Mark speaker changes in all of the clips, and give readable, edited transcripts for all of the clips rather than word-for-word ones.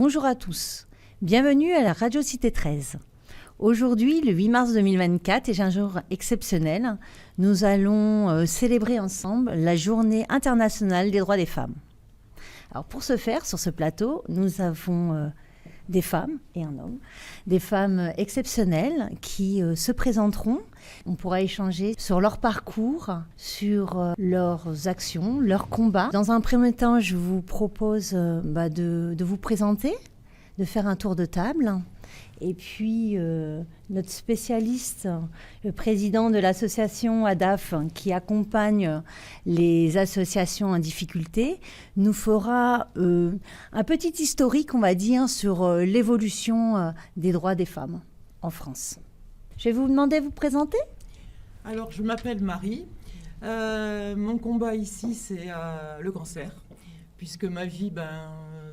Speaker 1: Bonjour à tous, bienvenue à la Radio Cité 13. Aujourd'hui, le 8 mars 2024, est un jour exceptionnel. Nous allons célébrer ensemble la Journée internationale des droits des femmes. Alors pour ce faire, sur ce plateau, nous avons des femmes et un homme, des femmes exceptionnelles qui se présenteront. On pourra échanger sur leur parcours, sur leurs actions, leurs combats. Dans un premier temps, je vous propose de vous présenter, de faire un tour de table. Et puis, notre spécialiste, le président de l'association ADAF, qui accompagne les associations en difficulté, nous fera un petit historique, on va dire, sur l'évolution des droits des femmes en France. Je vais vous demander de vous présenter.
Speaker 2: Alors, je m'appelle Marie. Mon combat ici, c'est le cancer, puisque ma vie,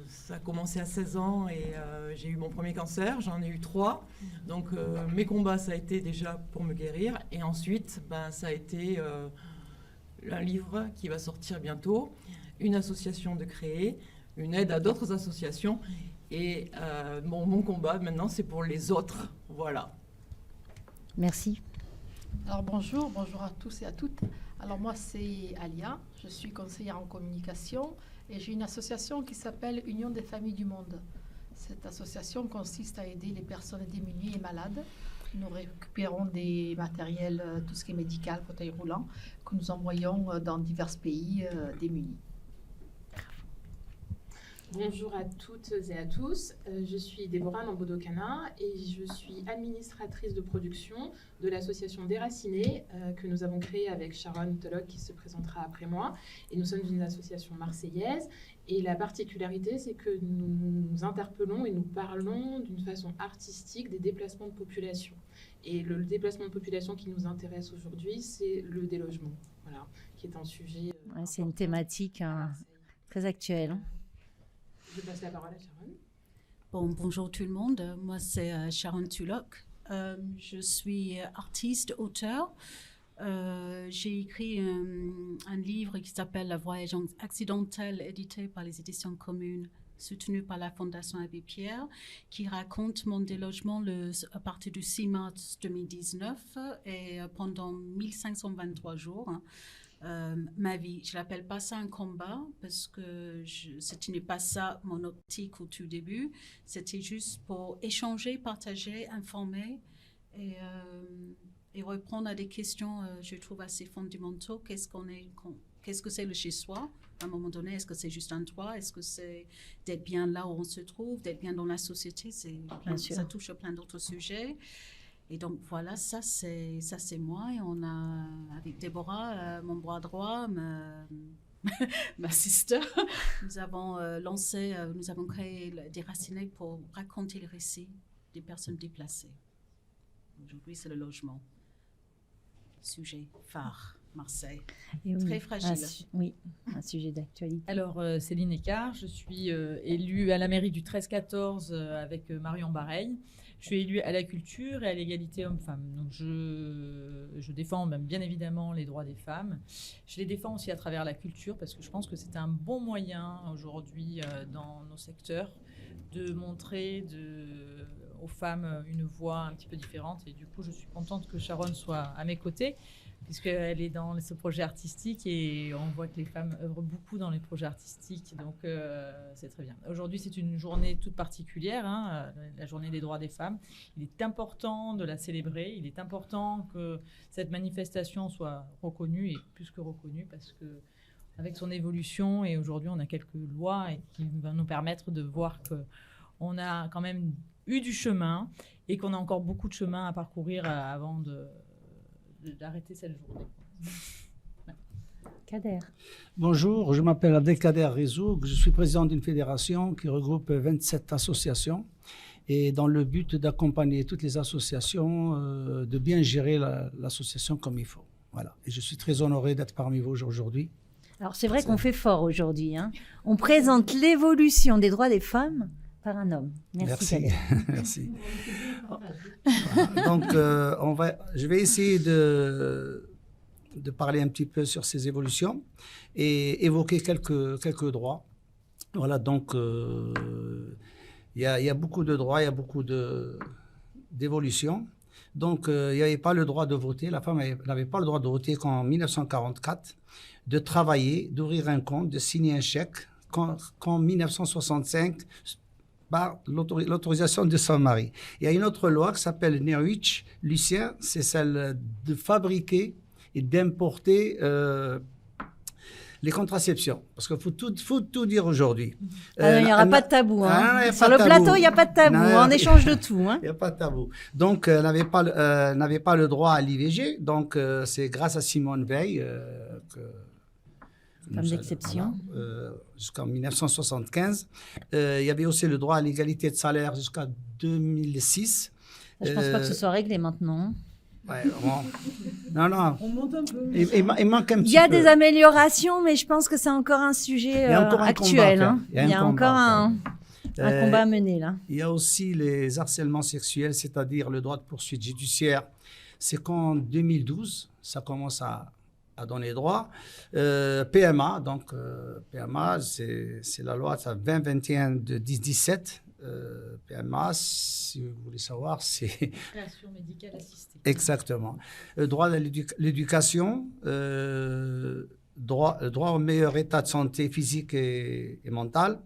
Speaker 2: ça a commencé à 16 ans et j'ai eu mon premier cancer, j'en ai eu 3. Donc mes combats, ça a été déjà pour me guérir. Et ensuite, ça a été un livre qui va sortir bientôt, une association de créer, une aide à d'autres associations. Et mon combat maintenant, c'est pour les autres. Voilà.
Speaker 1: Merci.
Speaker 3: Alors bonjour à tous et à toutes. Alors moi c'est Alia, je suis conseillère en communication et j'ai une association qui s'appelle Union des familles du monde. Cette association consiste à aider les personnes démunies et malades. Nous récupérons des matériels, tout ce qui est médical, fauteuil roulant, que nous envoyons dans divers pays démunis.
Speaker 4: Bonjour à toutes et à tous, je suis Déborah Nambodokana et je suis administratrice de production de l'association Déracinée que nous avons créée avec Sharon Tolok qui se présentera après moi. Et nous sommes une association marseillaise et la particularité c'est que nous interpellons et nous parlons d'une façon artistique des déplacements de population. Et le déplacement de population qui nous intéresse aujourd'hui c'est le délogement, voilà, qui est un sujet...
Speaker 1: c'est une thématique très actuelle.
Speaker 4: Je passe la parole à Sharon.
Speaker 5: Bonjour tout le monde, moi c'est Sharon Tulloch. Je suis artiste, auteur. J'ai écrit un livre qui s'appelle La Voyage accidentel, édité par les éditions communes, soutenu par la Fondation Abbé Pierre, qui raconte mon délogement à partir du 6 mars 2019 et pendant 1523 jours. Ma vie, je l'appelle pas ça un combat parce que ce n'est pas ça mon optique au tout début. C'était juste pour échanger, partager, informer et répondre à des questions, je trouve assez fondamentaux. Qu'est-ce que c'est le chez-soi à un moment donné? Est-ce que c'est juste un droit? Est-ce que c'est d'être bien là où on se trouve, d'être bien dans la société? Ça touche à plein d'autres sujets. Et donc voilà, ça c'est moi et on a avec Déborah, mon bras droit, ma sister, nous avons créé Déraciné pour raconter les récits des personnes déplacées. Aujourd'hui c'est le logement, sujet phare. Marseille, très fragile.
Speaker 1: Un sujet d'actualité.
Speaker 6: Alors, Céline Écart, je suis élue à la mairie du 13-14 avec Marion Bareil. Je suis élue à la culture et à l'égalité homme-femme. Donc, je défends bien évidemment les droits des femmes. Je les défends aussi à travers la culture parce que je pense que c'est un bon moyen aujourd'hui dans nos secteurs de montrer aux femmes une voix un petit peu différente. Et du coup, je suis contente que Sharon soit à mes côtés, puisqu'elle est dans ce projet artistique et on voit que les femmes œuvrent beaucoup dans les projets artistiques, donc c'est très bien. Aujourd'hui, c'est une journée toute particulière, la journée des droits des femmes. Il est important de la célébrer, il est important que cette manifestation soit reconnue, et plus que reconnue, parce que avec son évolution, et aujourd'hui on a quelques lois qui vont nous permettre de voir qu'on a quand même eu du chemin et qu'on a encore beaucoup de chemin à parcourir avant d'arrêter cette journée.
Speaker 1: Kader.
Speaker 7: Bonjour, je m'appelle Abdelkader Rizouk, je suis président d'une fédération qui regroupe 27 associations et dans le but d'accompagner toutes les associations, de bien gérer l'association comme il faut. Voilà. Et je suis très honoré d'être parmi vous aujourd'hui.
Speaker 1: Alors c'est vrai qu'on fait fort aujourd'hui. On présente l'évolution des droits des femmes par un homme. Merci.
Speaker 7: Merci. Donc, je vais essayer de parler un petit peu sur ces évolutions et évoquer quelques droits. Voilà, donc, il y a beaucoup de droits, il y a beaucoup d'évolutions. Donc, il n'y avait pas le droit de voter. La femme n'avait pas le droit de voter qu'en 1944, de travailler, d'ouvrir un compte, de signer un chèque, qu'en 1965, par l'autorisation de son mari. Il y a une autre loi qui s'appelle Neuwirth, Lucien, c'est celle de fabriquer et d'importer les contraceptions. Parce qu'il faut tout dire aujourd'hui.
Speaker 1: Il n'y aura pas de tabou. Hein. Sur le
Speaker 7: tabou.
Speaker 1: plateau, il n'y a pas de tabou.
Speaker 7: Non,
Speaker 1: On échange de tout. Hein.
Speaker 7: Il n'y a pas de tabou. Donc, elle n'avait pas le droit à l'IVG. Donc, c'est grâce à Simone Veil
Speaker 1: Femme d'exception.
Speaker 7: Jusqu'en 1975. Il y avait aussi le droit à l'égalité de salaire jusqu'à 2006.
Speaker 1: Je ne pense pas que ce soit réglé maintenant.
Speaker 7: Ouais, non.
Speaker 2: On monte un peu.
Speaker 7: Il manque un petit peu.
Speaker 1: Il y a des améliorations, mais je pense que c'est encore un sujet actuel.
Speaker 7: Il y a
Speaker 1: encore un combat à mener là.
Speaker 7: Il y a aussi les harcèlements sexuels, c'est-à-dire le droit de poursuite judiciaire. C'est qu'en 2012, ça commence à donner droit. PMA, donc PMA, c'est la loi 2021 de 10-17. PMA, si vous voulez savoir, c'est...
Speaker 6: Création médicale assistée.
Speaker 7: Exactement. Droit à l'éducation, droit au meilleur état de santé physique et mental.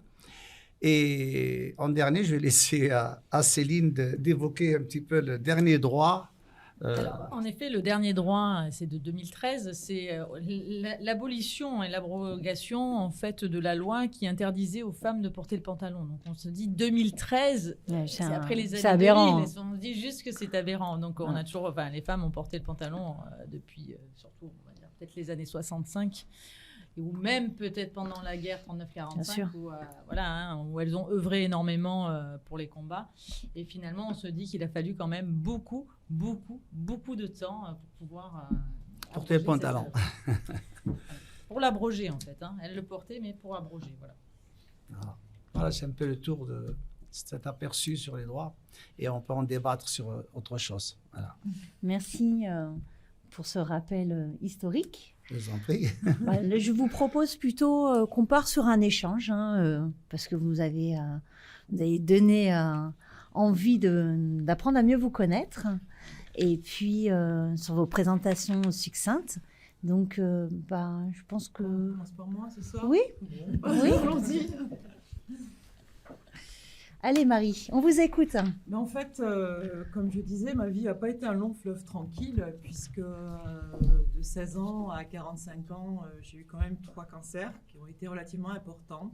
Speaker 7: Et en dernier, je vais laisser à Céline d'évoquer un petit peu le dernier droit.
Speaker 6: Alors, en effet, le dernier droit, c'est de 2013, c'est l'abolition et l'abrogation en fait de la loi qui interdisait aux femmes de porter le pantalon. Donc on se dit 2013, c'est après les années
Speaker 1: c'est aberrant.
Speaker 6: 2000, on se dit juste que c'est aberrant. Donc on a toujours, les femmes ont porté le pantalon depuis surtout, on va dire, peut-être les années 65. Ou même peut-être pendant la guerre 39-45, où elles ont œuvré énormément pour les combats. Et finalement, on se dit qu'il a fallu quand même beaucoup de temps pour pouvoir
Speaker 7: porter le pantalon.
Speaker 6: Pour l'abroger, en fait. Elle le portait, mais pour abroger, voilà.
Speaker 7: Voilà, c'est un peu le tour de cet aperçu sur les droits. Et on peut en débattre sur autre chose. Voilà.
Speaker 1: Merci pour ce rappel historique.
Speaker 7: Je vous en prie.
Speaker 1: Je vous propose plutôt qu'on part sur un échange, parce que vous avez donné envie d'apprendre à mieux vous connaître, et puis sur vos présentations succinctes. Donc, je pense que...
Speaker 2: On commence par moi, c'est ça?
Speaker 1: Oui.
Speaker 2: Oui, allons-y.
Speaker 1: Allez Marie, on vous écoute.
Speaker 2: Mais en fait, comme je disais, ma vie n'a pas été un long fleuve tranquille, puisque de 16 ans à 45 ans, j'ai eu quand même 3 cancers qui ont été relativement importants.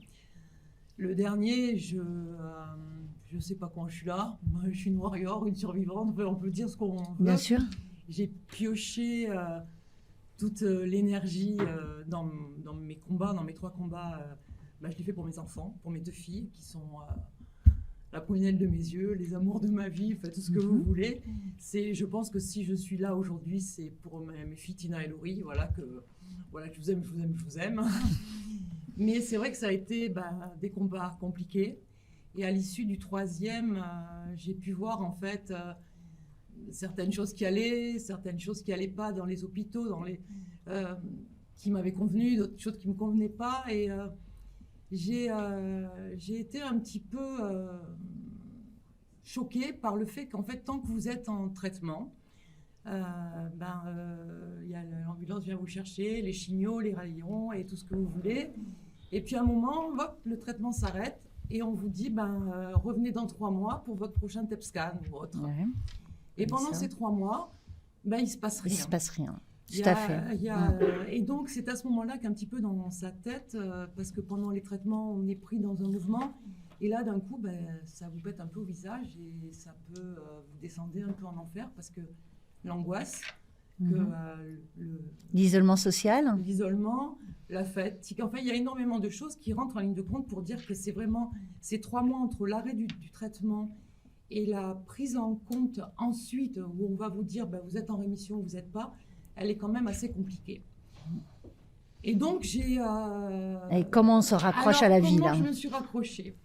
Speaker 2: Le dernier, je ne sais pas quand je suis là. Moi, je suis une warrior, une survivante, on peut dire ce qu'on veut.
Speaker 1: Bien sûr.
Speaker 2: J'ai pioché toute l'énergie dans mes combats, dans mes 3 combats. Je l'ai fait pour mes enfants, pour mes 2 filles, qui sont... la prunelle de mes yeux, les amours de ma vie, faites tout ce que vous voulez. Je pense que si je suis là aujourd'hui, c'est pour mes filles Tina et Laurie, que je vous aime. Mais c'est vrai que ça a été des combats compliqués. Et à l'issue du 3e, j'ai pu voir en fait certaines choses qui allaient, certaines choses qui n'allaient pas dans les hôpitaux, qui m'avaient convenu, d'autres choses qui ne me convenaient pas. Et j'ai été un petit peu choquée par le fait qu'en fait, tant que vous êtes en traitement, l'ambulance vient vous chercher, les chimios, les rayons et tout ce que vous voulez. Et puis à un moment, le traitement s'arrête et on vous dit revenez dans 3 mois pour votre prochain TEP scan ou autre. Ouais. Et pendant ces 3 mois, il ne se passe rien.
Speaker 1: Il ne se passe rien. Tout à fait.
Speaker 2: Et donc, c'est à ce moment-là qu'un petit peu dans sa tête, parce que pendant les traitements, on est pris dans un mouvement, et là, d'un coup, ça vous pète un peu au visage, et ça peut vous descendre un peu en enfer, parce que l'angoisse,
Speaker 1: l'isolement social,
Speaker 2: l'isolement, la fatigue, enfin, il y a énormément de choses qui rentrent en ligne de compte pour dire que c'est vraiment ces 3 mois entre l'arrêt du traitement et la prise en compte ensuite, où on va vous dire, vous êtes en rémission ou vous n'êtes pas, elle est quand même assez compliquée. Et donc, j'ai...
Speaker 1: Et comment on se raccroche à la vie, là?
Speaker 2: Comment je me suis raccrochée?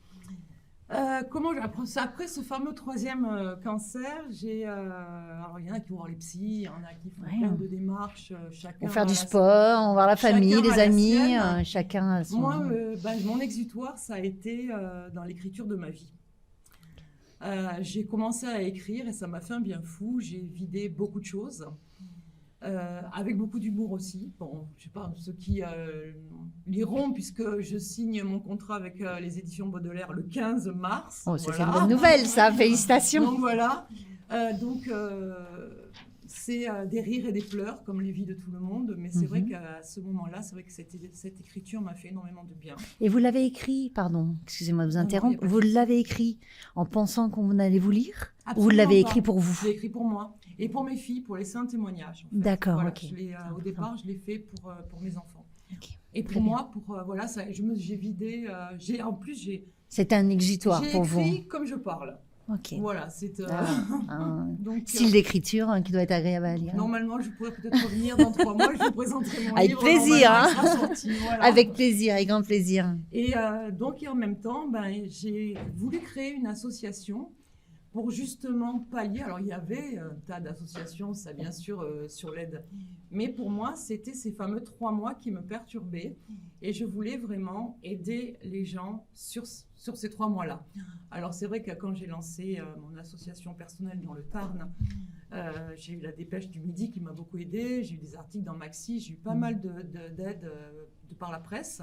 Speaker 2: Après ce fameux 3e cancer, alors il y en a qui vont voir les psys, il y en a qui font plein de démarches, chacun...
Speaker 1: On faire du sport, on voir la famille, les amis, chacun a son...
Speaker 2: Moi, mon exutoire, ça a été dans l'écriture de ma vie. j'ai commencé à écrire et ça m'a fait un bien fou. J'ai vidé beaucoup de choses, avec beaucoup d'humour aussi. Bon, je sais pas, ceux qui liront, puisque je signe mon contrat avec les éditions Baudelaire le 15 mars.
Speaker 1: Oh, c'est
Speaker 2: voilà.
Speaker 1: une bonne nouvelle, ça. Félicitations.
Speaker 2: Donc voilà. C'est des rires et des pleurs, comme les vies de tout le monde. Mais c'est vrai qu'à ce moment-là, c'est vrai que cette écriture m'a fait énormément de bien.
Speaker 1: Et vous l'avez écrit, pardon, excusez-moi de vous interrompre,
Speaker 2: Non,
Speaker 1: vous l'avez écrit en pensant qu'on allait vous lire? Ou vous
Speaker 2: Absolument
Speaker 1: l'avez
Speaker 2: pas.
Speaker 1: écrit pour vous?
Speaker 2: Je l'ai écrit pour moi et pour mes filles, pour laisser un témoignage. En fait.
Speaker 1: D'accord,
Speaker 2: Voilà,
Speaker 1: ok.
Speaker 2: Au départ, je l'ai fait pour mes enfants.
Speaker 1: Ok.
Speaker 2: Et pour
Speaker 1: Très bien.
Speaker 2: moi, voilà, j'ai vidé. En plus, j'ai
Speaker 1: C'était un exutoire pour vous.
Speaker 2: écrit comme je parle.
Speaker 1: Ok.
Speaker 2: Voilà, c'est
Speaker 1: Un
Speaker 2: donc,
Speaker 1: style d'écriture qui doit être agréable à lire.
Speaker 2: normalement, je pourrais peut-être revenir dans 3 mois. Je vous présenterai mon
Speaker 1: Avec
Speaker 2: livre.
Speaker 1: plaisir,
Speaker 2: Normalement, il sera sorti, voilà.
Speaker 1: Avec plaisir, avec grand plaisir.
Speaker 2: Et donc, et en même temps, j'ai voulu créer une association pour justement pallier. Alors, il y avait un tas d'associations, ça bien sûr, sur l'aide. Mais pour moi, c'était ces fameux 3 mois qui me perturbaient. Et je voulais vraiment aider les gens sur ces 3 mois-là. Alors, c'est vrai que quand j'ai lancé mon association personnelle dans le Tarn, j'ai eu la Dépêche du Midi qui m'a beaucoup aidée. J'ai eu des articles dans Maxi, j'ai eu pas mal d'aide de par la presse.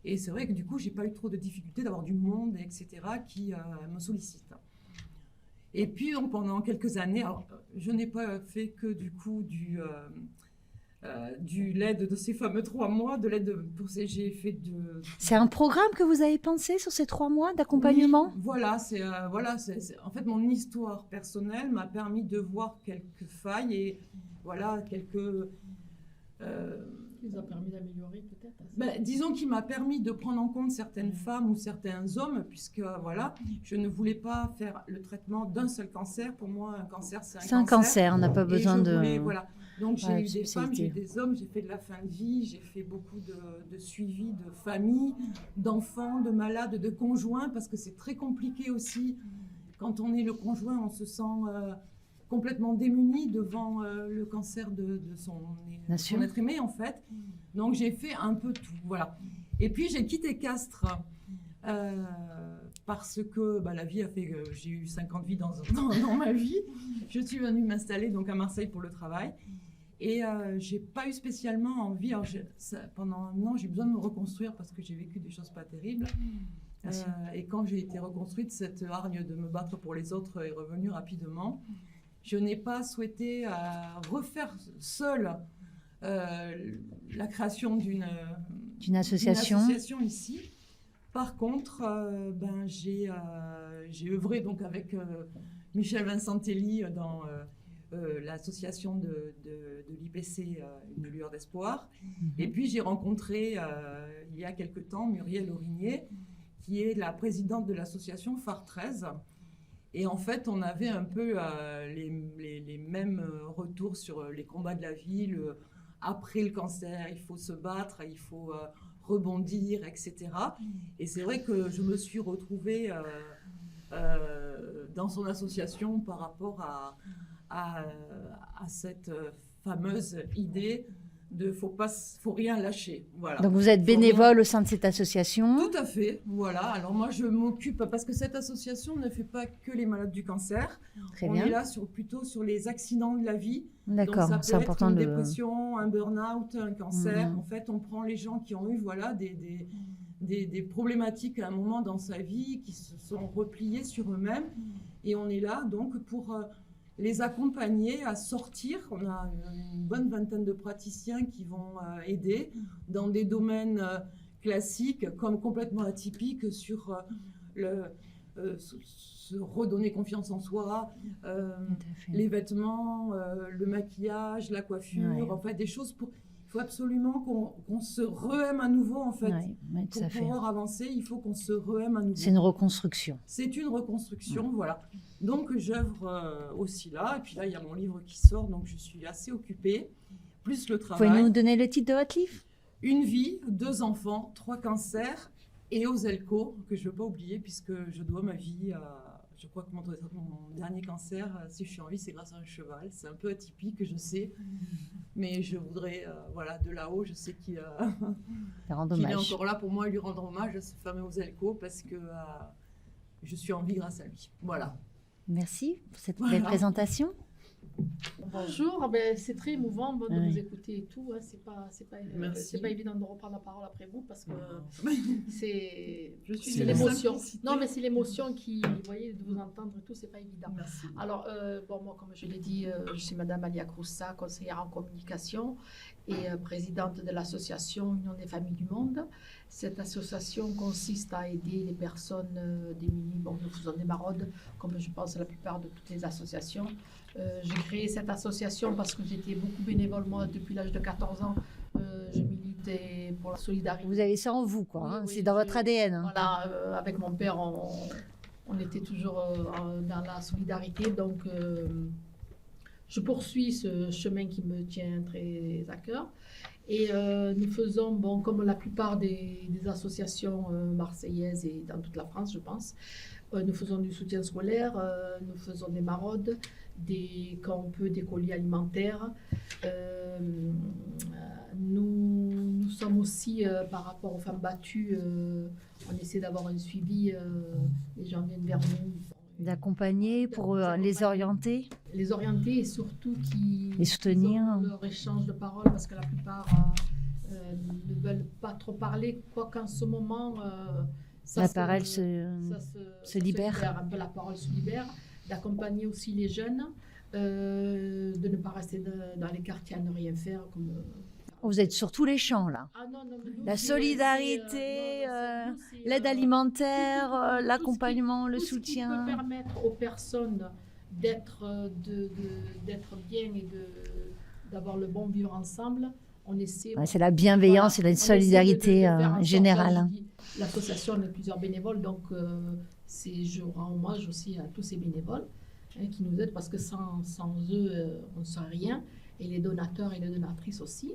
Speaker 2: Et c'est vrai que du coup, j'ai pas eu trop de difficultés d'avoir du monde, etc., qui me sollicite. Et puis, donc, pendant quelques années, alors, je n'ai pas fait que du coup du l'aide de ces fameux 3 mois, de l'aide pour ces, j'ai fait de...
Speaker 1: C'est un programme que vous avez pensé sur ces 3 mois d'accompagnement?
Speaker 2: Oui, voilà, en fait, mon histoire personnelle m'a permis de voir quelques failles et voilà, quelques...
Speaker 3: Il nous a permis d'améliorer peut-être.
Speaker 2: Disons qu'il m'a permis de prendre en compte certaines femmes ou certains hommes, puisque voilà, je ne voulais pas faire le traitement d'un seul cancer. Pour moi, un cancer, c'est un cancer.
Speaker 1: C'est un cancer, on n'a pas besoin de...
Speaker 2: Voilà. Donc j'ai
Speaker 1: Ouais,
Speaker 2: eu des femmes, j'ai eu des hommes, j'ai fait de la fin de vie, j'ai fait beaucoup de suivi de famille, d'enfants, de malades, de conjoints, parce que c'est très compliqué aussi. Quand on est le conjoint, on se sent complètement démuni devant le cancer de son être aimé, en fait. Donc j'ai fait un peu tout, voilà. Et puis j'ai quitté Castres parce que la vie a fait que j'ai eu 50 vies dans ma vie. Je suis venue m'installer donc à Marseille pour le travail. Et j'ai pas eu spécialement envie. Alors pendant un an, j'ai besoin de me reconstruire parce que j'ai vécu des choses pas terribles. Et quand j'ai été reconstruite, cette hargne de me battre pour les autres est revenue rapidement. Je n'ai pas souhaité refaire seule la création d'une association ici. Par contre, j'ai œuvré donc avec Michel Vincentelli dans l'association de l'IPC, Une lueur d'espoir. Et puis j'ai rencontré il y a quelque temps Muriel Aurigné, qui est la présidente de l'association Phare 13. Et en fait, on avait un peu les mêmes retours sur les combats de la vie. Après le cancer, il faut se battre, il faut rebondir, etc. Et c'est vrai que je me suis retrouvée dans son association par rapport à cette fameuse idée de faut rien lâcher. Voilà.
Speaker 1: Donc vous êtes bénévole au sein de cette association?
Speaker 2: Tout à fait, voilà. Alors moi je m'occupe, parce que cette association ne fait pas que les malades du cancer.
Speaker 1: Très
Speaker 2: On
Speaker 1: bien.
Speaker 2: est là plutôt sur les accidents de la vie.
Speaker 1: D'accord,
Speaker 2: Donc
Speaker 1: c'est
Speaker 2: ça peut
Speaker 1: important
Speaker 2: être
Speaker 1: de...
Speaker 2: une dépression, un burn-out, un cancer.
Speaker 1: Mhm.
Speaker 2: En fait, on prend les gens qui ont eu des problématiques à un moment dans sa vie, qui se sont repliés sur eux-mêmes. Et on est là donc pour les accompagner à sortir. On a une bonne vingtaine de praticiens qui vont aider dans des domaines classiques comme complètement atypiques sur se redonner confiance en soi, les vêtements, le maquillage, la coiffure,
Speaker 1: Ouais.
Speaker 2: en fait des choses pour... Il faut absolument qu'on se re-aime à nouveau, en fait.
Speaker 1: Ouais, tout
Speaker 2: Pour
Speaker 1: à fait.
Speaker 2: pouvoir avancer, il faut qu'on se re-aime à nouveau.
Speaker 1: C'est une reconstruction.
Speaker 2: C'est une reconstruction, voilà. Donc j'œuvre aussi là, et puis là il y a mon livre qui sort, donc je suis assez occupée, plus le travail.
Speaker 1: Pouvez-vous nous donner le titre de votre livre?
Speaker 2: Une vie, 2 enfants, 3 cancers, et aux Elco, que je ne veux pas oublier, puisque je dois ma vie à... Je crois que mon dernier cancer, si je suis en vie, c'est grâce à un cheval. C'est un peu atypique, je sais, mais je voudrais, de là-haut, je sais qu'il
Speaker 1: Ça rend
Speaker 2: est
Speaker 1: dommage.
Speaker 2: encore là pour moi, lui rendre hommage à ce fameux Ozelko, parce que je suis en vie grâce à lui. Voilà.
Speaker 1: Merci pour cette
Speaker 2: Voilà.
Speaker 1: belle présentation.
Speaker 3: Bonjour, c'est très émouvant de
Speaker 1: Oui.
Speaker 3: vous écouter et tout. Hein.
Speaker 2: Merci.
Speaker 3: C'est pas évident de reprendre la parole après vous parce que c'est
Speaker 2: suis
Speaker 3: c'est
Speaker 7: la
Speaker 3: l'émotion.
Speaker 2: simplicité.
Speaker 3: Non, mais c'est l'émotion qui, vous voyez, de vous entendre et tout, c'est pas évident.
Speaker 2: Merci.
Speaker 3: Alors, moi, comme je l'ai dit, je suis Madame Alia Kroussa, conseillère en communication et présidente de l'association Union des familles du monde. Cette association consiste à aider les personnes démunies. Bon, nous faisons des maraudes, comme je pense la plupart de toutes les associations. J'ai créé cette association parce que j'étais beaucoup bénévole, moi, depuis l'âge de 14 ans. Je militais pour la solidarité.
Speaker 1: Vous avez ça en vous, quoi.
Speaker 3: Oui,
Speaker 1: Hein.
Speaker 3: oui,
Speaker 1: C'est dans votre ADN. Hein.
Speaker 3: Voilà, avec mon père, on était toujours dans la solidarité. Donc, je poursuis ce chemin qui me tient très à cœur. Et nous faisons, bon, comme la plupart des associations marseillaises et dans toute la France, je pense, nous faisons du soutien scolaire, nous faisons des maraudes, quand on peut, des colis alimentaires. Nous sommes aussi, par rapport aux femmes battues, on essaie d'avoir un suivi, les gens viennent vers nous.
Speaker 1: D'accompagner pour les orienter.
Speaker 3: Les orienter et surtout
Speaker 1: Les soutenir.
Speaker 3: qu'ils ont leur échange de paroles parce que la plupart ne veulent pas trop parler, quoi qu'en ce moment,
Speaker 1: La parole se libère.
Speaker 3: un peu la parole se libère. D'accompagner aussi les jeunes, de ne pas rester dans les quartiers à ne rien faire.
Speaker 1: Vous êtes sur tous les champs, là.
Speaker 3: Ah non, non, mais nous,
Speaker 1: La solidarité, l'aide alimentaire, l'accompagnement, le
Speaker 3: tout ce qui
Speaker 1: soutien.
Speaker 3: peut permettre aux personnes d'être bien et d'avoir le bon vivre ensemble, on essaie.
Speaker 1: Ouais, c'est la bienveillance et la
Speaker 3: on essaie
Speaker 1: solidarité
Speaker 3: de faire en sorte.
Speaker 1: générale.
Speaker 3: Là, je dis, l'association a plusieurs bénévoles, donc je rends hommage aussi à tous ces bénévoles qui nous aident parce que sans eux, on ne serait rien, et les donateurs et les donatrices aussi.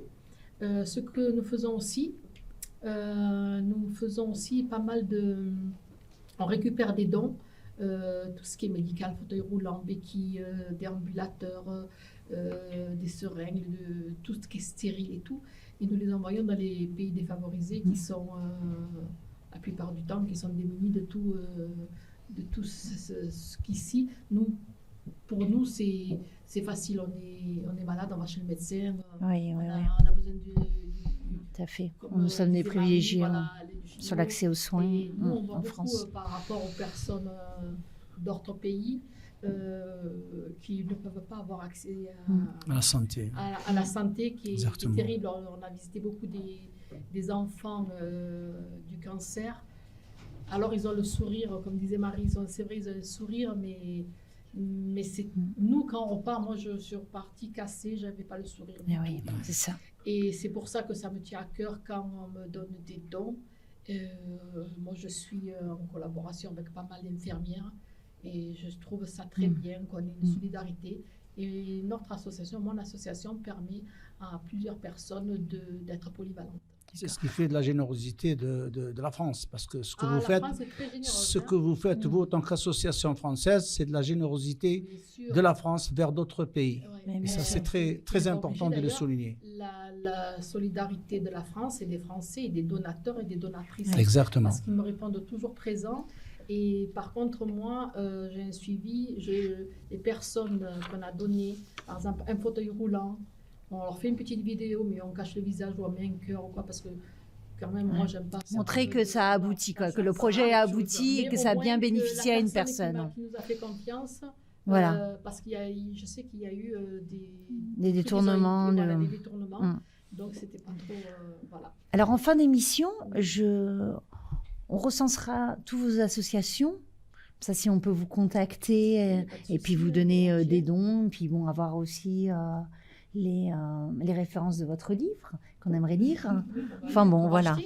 Speaker 3: Ce que nous faisons aussi pas mal de... On récupère des dons, tout ce qui est médical, fauteuil roulant, béquilles, déambulateurs, des seringues, tout ce qui est stérile et tout. Et nous les envoyons dans les pays défavorisés qui sont, la plupart du temps, qui sont démunis de tout ce qu'ici. Pour nous, c'est facile. On est malade, on va chez le médecin.
Speaker 1: Oui,
Speaker 3: On a besoin
Speaker 1: tout à fait.
Speaker 3: comme,
Speaker 1: Nous sommes des
Speaker 3: disait
Speaker 1: privilégiés
Speaker 3: Marie,
Speaker 1: hein,
Speaker 3: voilà, du
Speaker 1: sur l'accès aux soins
Speaker 3: et nous, on voit
Speaker 1: en
Speaker 3: beaucoup
Speaker 1: France.
Speaker 3: par rapport aux personnes d'autres pays qui ne peuvent pas avoir accès
Speaker 7: À la santé.
Speaker 3: à la santé, qui est
Speaker 7: Exactement.
Speaker 3: terrible. On a visité beaucoup des enfants du cancer. Alors, ils ont le sourire, comme disait Marie, c'est vrai, ils ont le sourire, mais c'est nous, quand on repart, moi, je suis repartie cassée, je n'avais pas le sourire.
Speaker 1: Mais oui, c'est ça.
Speaker 3: Et c'est pour ça que ça me tient à cœur quand on me donne des dons. Moi, je suis en collaboration avec pas mal d'infirmières et je trouve ça très bien qu'on ait une solidarité. Et notre association, mon association, permet à plusieurs personnes d'être polyvalentes.
Speaker 7: C'est ce qui fait de la générosité de la France, parce que ce que vous
Speaker 3: la
Speaker 7: faites,
Speaker 3: France est très généreuse,
Speaker 7: ce
Speaker 3: hein.
Speaker 7: que vous faites, vous, en tant qu'association française, c'est de la générosité
Speaker 3: Bien sûr.
Speaker 7: de la France vers d'autres pays.
Speaker 3: Ouais.
Speaker 7: Et ça,
Speaker 1: bien
Speaker 7: c'est très, très
Speaker 3: Ils sont
Speaker 7: important de
Speaker 3: obligés,
Speaker 7: le
Speaker 3: d'ailleurs,
Speaker 7: souligner.
Speaker 3: La solidarité de la France et des Français et des donateurs et des donatrices.
Speaker 7: Exactement.
Speaker 3: Parce qu'ils me répondent toujours présents. Et par contre, moi, j'ai un suivi. Les personnes qu'on a données, par exemple, un fauteuil roulant, on leur fait une petite vidéo, mais on cache le visage ou on met un cœur ou quoi, parce que quand même, moi, j'aime pas ça.
Speaker 1: Montrer que ça a abouti, quoi, que le projet a abouti et que ça a bien bénéficié à une personne.
Speaker 3: Qui nous a fait confiance.
Speaker 1: Voilà.
Speaker 3: Parce je sais qu'il y a eu
Speaker 1: Des détournements.
Speaker 3: Des détournements. Donc, c'était pas trop. Voilà.
Speaker 1: Alors, en fin d'émission, on recensera toutes vos associations. Ça, si on peut vous contacter et puis vous donner des dons, puis bon, avoir aussi les références de votre livre qu'on aimerait lire. Enfin bon, voilà.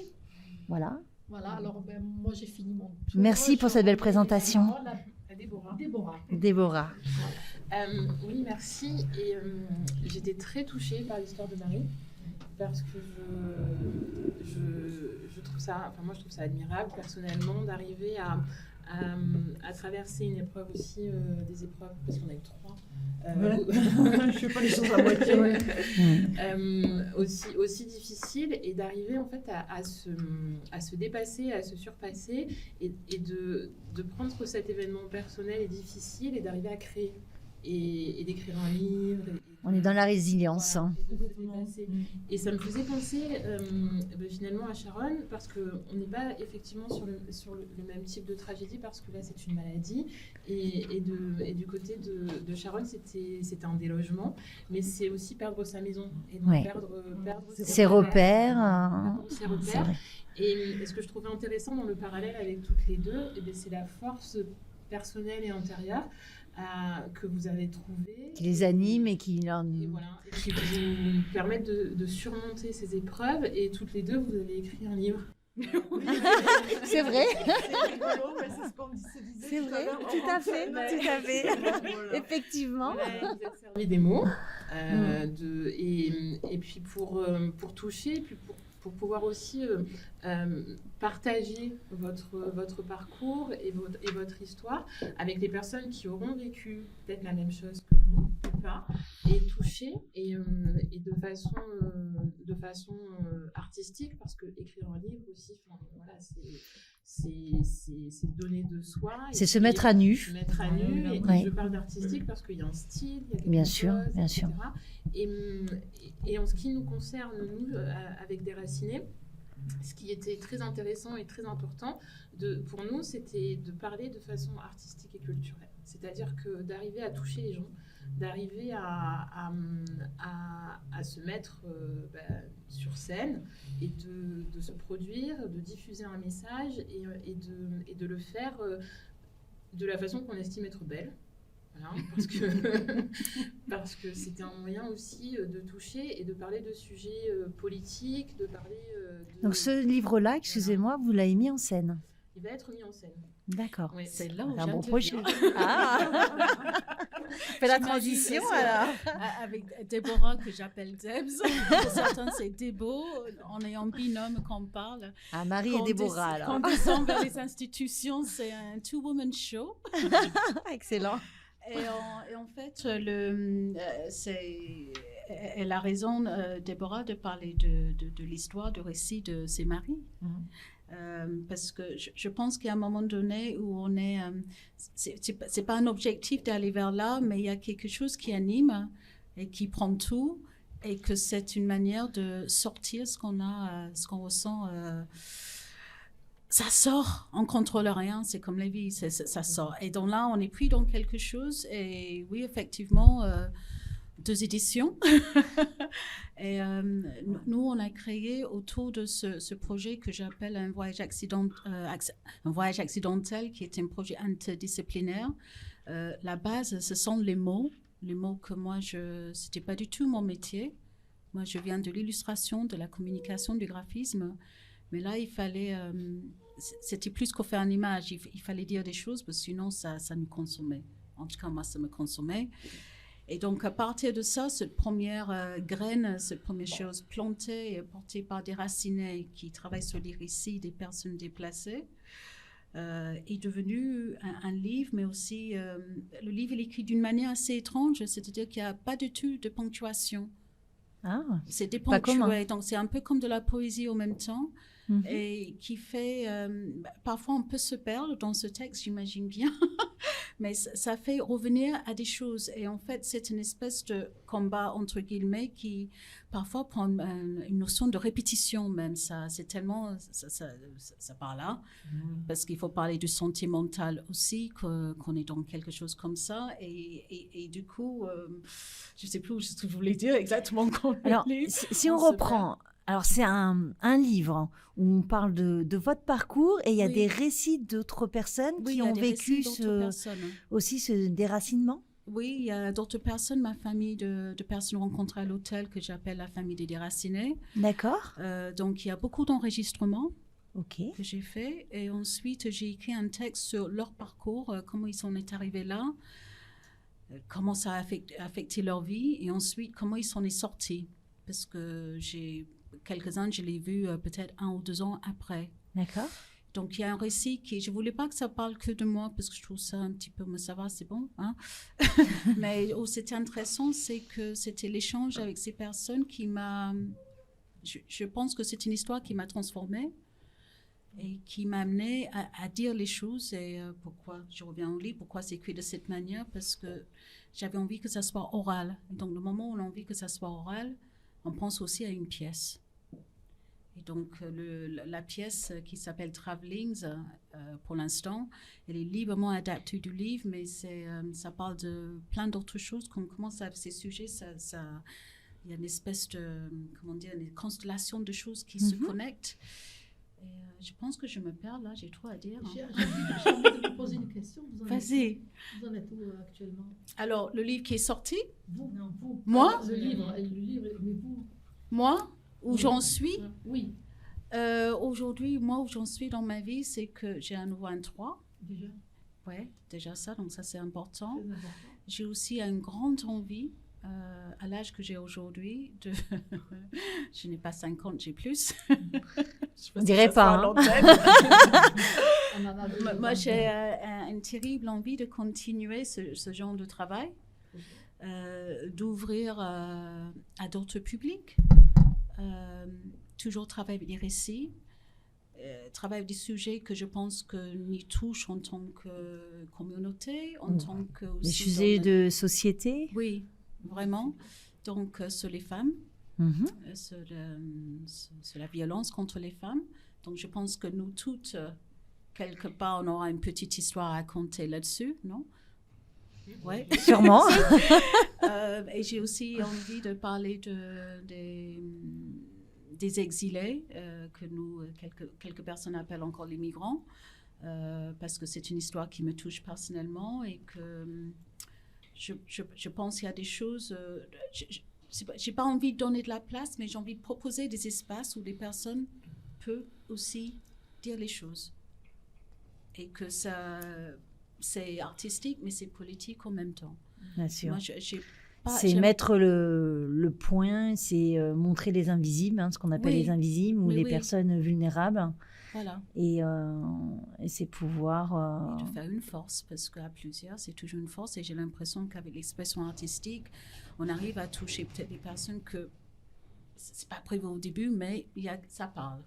Speaker 1: Voilà.
Speaker 3: Voilà, alors moi j'ai fini mon tour.
Speaker 1: Merci pour cette belle présentation. Déborah.
Speaker 4: Oui, merci. Et j'étais très touchée par l'histoire de Marie parce que je trouve ça, moi je trouve ça admirable personnellement d'arriver à à traverser une épreuve aussi, des épreuves, parce qu'on a eu 3.
Speaker 2: Je fais pas les choses à moitié.
Speaker 4: Aussi difficile, et d'arriver en fait à se dépasser, à se surpasser, et de prendre cet événement personnel et difficile et d'arriver à créer et d'écrire un livre.
Speaker 1: On est dans la résilience.
Speaker 4: Voilà, et de se dépasser. Et ça me faisait penser finalement à Sharon, parce qu'on n'est pas effectivement sur le même type de tragédie, parce que là c'est une maladie, et du côté de Sharon c'était un délogement, mais c'est aussi perdre sa maison, et donc perdre
Speaker 1: ses repères.
Speaker 4: Ses repères. Et ce que je trouvais intéressant dans le parallèle avec toutes les deux, c'est la force personnelle et intérieure que vous avez trouvé,
Speaker 1: qui les anime et qui
Speaker 4: qui vous permettent de surmonter ces épreuves. Et toutes les deux, vous avez écrit un livre.
Speaker 1: C'est vrai.
Speaker 2: C'est rigolo, mais c'est ce qu'on se disait.
Speaker 1: C'est vrai, tout à fait.
Speaker 2: Voilà.
Speaker 1: Effectivement.
Speaker 4: Voilà, vous avez servi des mots, et puis pour toucher, et puis pour pouvoir aussi partager votre parcours et votre histoire avec les personnes qui auront vécu peut-être la même chose que vous, ou pas, et toucher, et de façon artistique, parce que écrire un livre aussi, voilà, c'est donner de soi.
Speaker 1: C'est se mettre à nu.
Speaker 4: Se mettre à nu, et
Speaker 1: Ouais.
Speaker 4: je parle d'artistique parce qu'il y a un style, il y a quelque
Speaker 1: Bien
Speaker 4: chose,
Speaker 1: sûr, bien
Speaker 4: etc.
Speaker 1: sûr.
Speaker 4: Et en ce qui nous concerne, nous, avec Déraciné, ce qui était très intéressant et très important pour nous, c'était de parler de façon artistique et culturelle. C'est-à-dire que d'arriver à toucher les gens, d'arriver à se mettre sur scène, et de se produire, de diffuser un message, et de le faire de la façon qu'on estime être belle. Voilà, parce que c'était un moyen aussi de toucher et de parler de sujets politiques, de parler
Speaker 1: Donc ce livre-là, excusez-moi, vous l'avez mis en scène.
Speaker 4: Il va être mis en scène.
Speaker 1: D'accord.
Speaker 4: Oui,
Speaker 5: C'est là où
Speaker 1: un bon
Speaker 5: j'interviens.
Speaker 1: projet. Fais la transition alors.
Speaker 5: Avec Déborah, que j'appelle Debs. Pour certains, c'est Débo. On est en binôme quand on parle.
Speaker 1: Ah, Marie et Déborah alors.
Speaker 5: Quand on descend vers les institutions, c'est un two-woman show.
Speaker 1: Excellent.
Speaker 5: Et en fait, elle a raison, Déborah, de parler de l'histoire, du récit de ses maris. Parce que je pense qu'il y a un moment donné où on est... c'est pas un objectif d'aller vers là, mais il y a quelque chose qui anime et qui prend tout, et que c'est une manière de sortir ce qu'on ressent. Ça sort, on contrôle rien, c'est comme la vie, ça sort. Et donc là, on est pris dans quelque chose, et oui, effectivement, 2 éditions. Et nous, on a créé autour de ce projet que j'appelle un voyage accidentel, qui est un projet interdisciplinaire. La base, ce sont les mots que moi, c'était pas du tout mon métier. Moi, je viens de l'illustration, de la communication, du graphisme. Mais là, il fallait... c'était plus qu'au faire une image. Il fallait dire des choses, parce que sinon, ça nous consommait. En tout cas, moi, ça me consommait. Et donc, à partir de ça, cette première graine, cette première chose plantée et portée par Déraciné, qui travaille sur les récits des personnes déplacées, est devenu un livre, mais aussi... le livre, il est écrit d'une manière assez étrange, c'est-à-dire qu'il n'y a pas du tout de ponctuation.
Speaker 1: Ah,
Speaker 5: C'est
Speaker 1: pas commun.
Speaker 5: déponctué, donc c'est un peu comme de la poésie en même temps, et qui fait... parfois, on peut se perdre dans ce texte, j'imagine bien, mais ça fait revenir à des choses. Et en fait, c'est une espèce de combat, entre guillemets, qui parfois prend une notion de répétition même. C'est tellement... Ça part là, parce qu'il faut parler du sentimental aussi, qu'on est dans quelque chose comme ça. Et du coup, je ne sais plus ce que je voulais dire exactement.
Speaker 1: Alors, si on reprend... Alors, c'est un livre où on parle de votre parcours, et il y a des récits d'autres personnes qui ont vécu aussi ce déracinement.
Speaker 5: Oui, il y a d'autres personnes, ma famille de personnes rencontrées à l'hôtel, que j'appelle la famille des déracinés.
Speaker 1: D'accord.
Speaker 5: Donc, il y a beaucoup d'enregistrements
Speaker 1: que
Speaker 5: j'ai fait. Et ensuite, j'ai écrit un texte sur leur parcours, comment ils sont arrivés là, comment ça a affecté leur vie, et ensuite, comment ils sont sortis. Parce que quelques-uns, je l'ai vu peut-être 1 ou 2 ans après.
Speaker 1: D'accord.
Speaker 5: Donc, il y a un récit qui... Je ne voulais pas que ça parle que de moi, parce que je trouve ça un petit peu... Mais ça va, c'est bon. Hein. Mais où c'était intéressant, c'est que c'était l'échange avec ces personnes qui m'a... Je pense que c'est une histoire qui m'a transformée et qui m'a amenée à dire les choses. Et pourquoi je reviens au livre, pourquoi c'est écrit de cette manière, parce que j'avais envie que ça soit oral. Et donc, le moment où on a envie que ça soit oral, on pense aussi à une pièce. Et donc, la pièce qui s'appelle Travelings, pour l'instant, elle est librement adaptée du livre, mais ça parle de plein d'autres choses. Quand on commence à ces sujets, il y a une espèce de, comment dire, une constellation de choses qui se connectent. Et je pense que je me perds là, j'ai trop à dire.
Speaker 3: J'ai envie de vous poser une question.
Speaker 5: Vas-y.
Speaker 3: Vous en êtes où actuellement?
Speaker 5: Alors, le livre qui est sorti,
Speaker 3: Vous, non, vous.
Speaker 5: Moi?
Speaker 3: Le livre, mais vous.
Speaker 5: moi, où j'en suis,
Speaker 3: Oui,
Speaker 5: aujourd'hui, moi, où j'en suis dans ma vie, c'est que j'ai un nouveau 3.
Speaker 3: déjà.
Speaker 5: Ouais, déjà ça, donc ça c'est important.
Speaker 3: Très important.
Speaker 5: J'ai aussi une grande envie, à l'âge que j'ai aujourd'hui, de... je n'ai pas 50, j'ai plus.
Speaker 1: On dirait pas. Hein.
Speaker 3: On en a vu
Speaker 5: Moi,
Speaker 3: des
Speaker 5: j'ai
Speaker 3: enfants.
Speaker 5: une terrible envie de continuer ce genre de travail, d'ouvrir à d'autres publics, toujours travailler avec des récits, travailler avec des sujets que je pense que nous touchent en tant que communauté, en tant que...
Speaker 1: Les
Speaker 5: aussi
Speaker 1: sujets
Speaker 5: dans
Speaker 1: de société.
Speaker 5: Oui, vraiment. Donc, sur les femmes, sur la violence contre les femmes. Donc, je pense que nous toutes, quelque part, on aura une petite histoire à raconter là-dessus, non? Oui.
Speaker 1: Sûrement.
Speaker 5: Et j'ai aussi envie de parler des exilés, que nous, quelques personnes appellent encore les migrants, parce que c'est une histoire qui me touche personnellement et que je pense qu'il y a des choses... j'ai pas envie de donner de la place, mais j'ai envie de proposer des espaces où les personnes peuvent aussi dire les choses. Et que ça... C'est artistique, mais c'est politique en même temps.
Speaker 1: Bien sûr.
Speaker 5: Moi,
Speaker 1: c'est mettre le point, c'est montrer les invisibles, hein, ce qu'on appelle les invisibles, ou les personnes vulnérables.
Speaker 5: Voilà.
Speaker 1: Et c'est pouvoir...
Speaker 5: Et de faire une force, parce qu'à plusieurs, c'est toujours une force. Et j'ai l'impression qu'avec l'expression artistique, on arrive à toucher peut-être des personnes que c'est pas prévu au début, mais ça parle.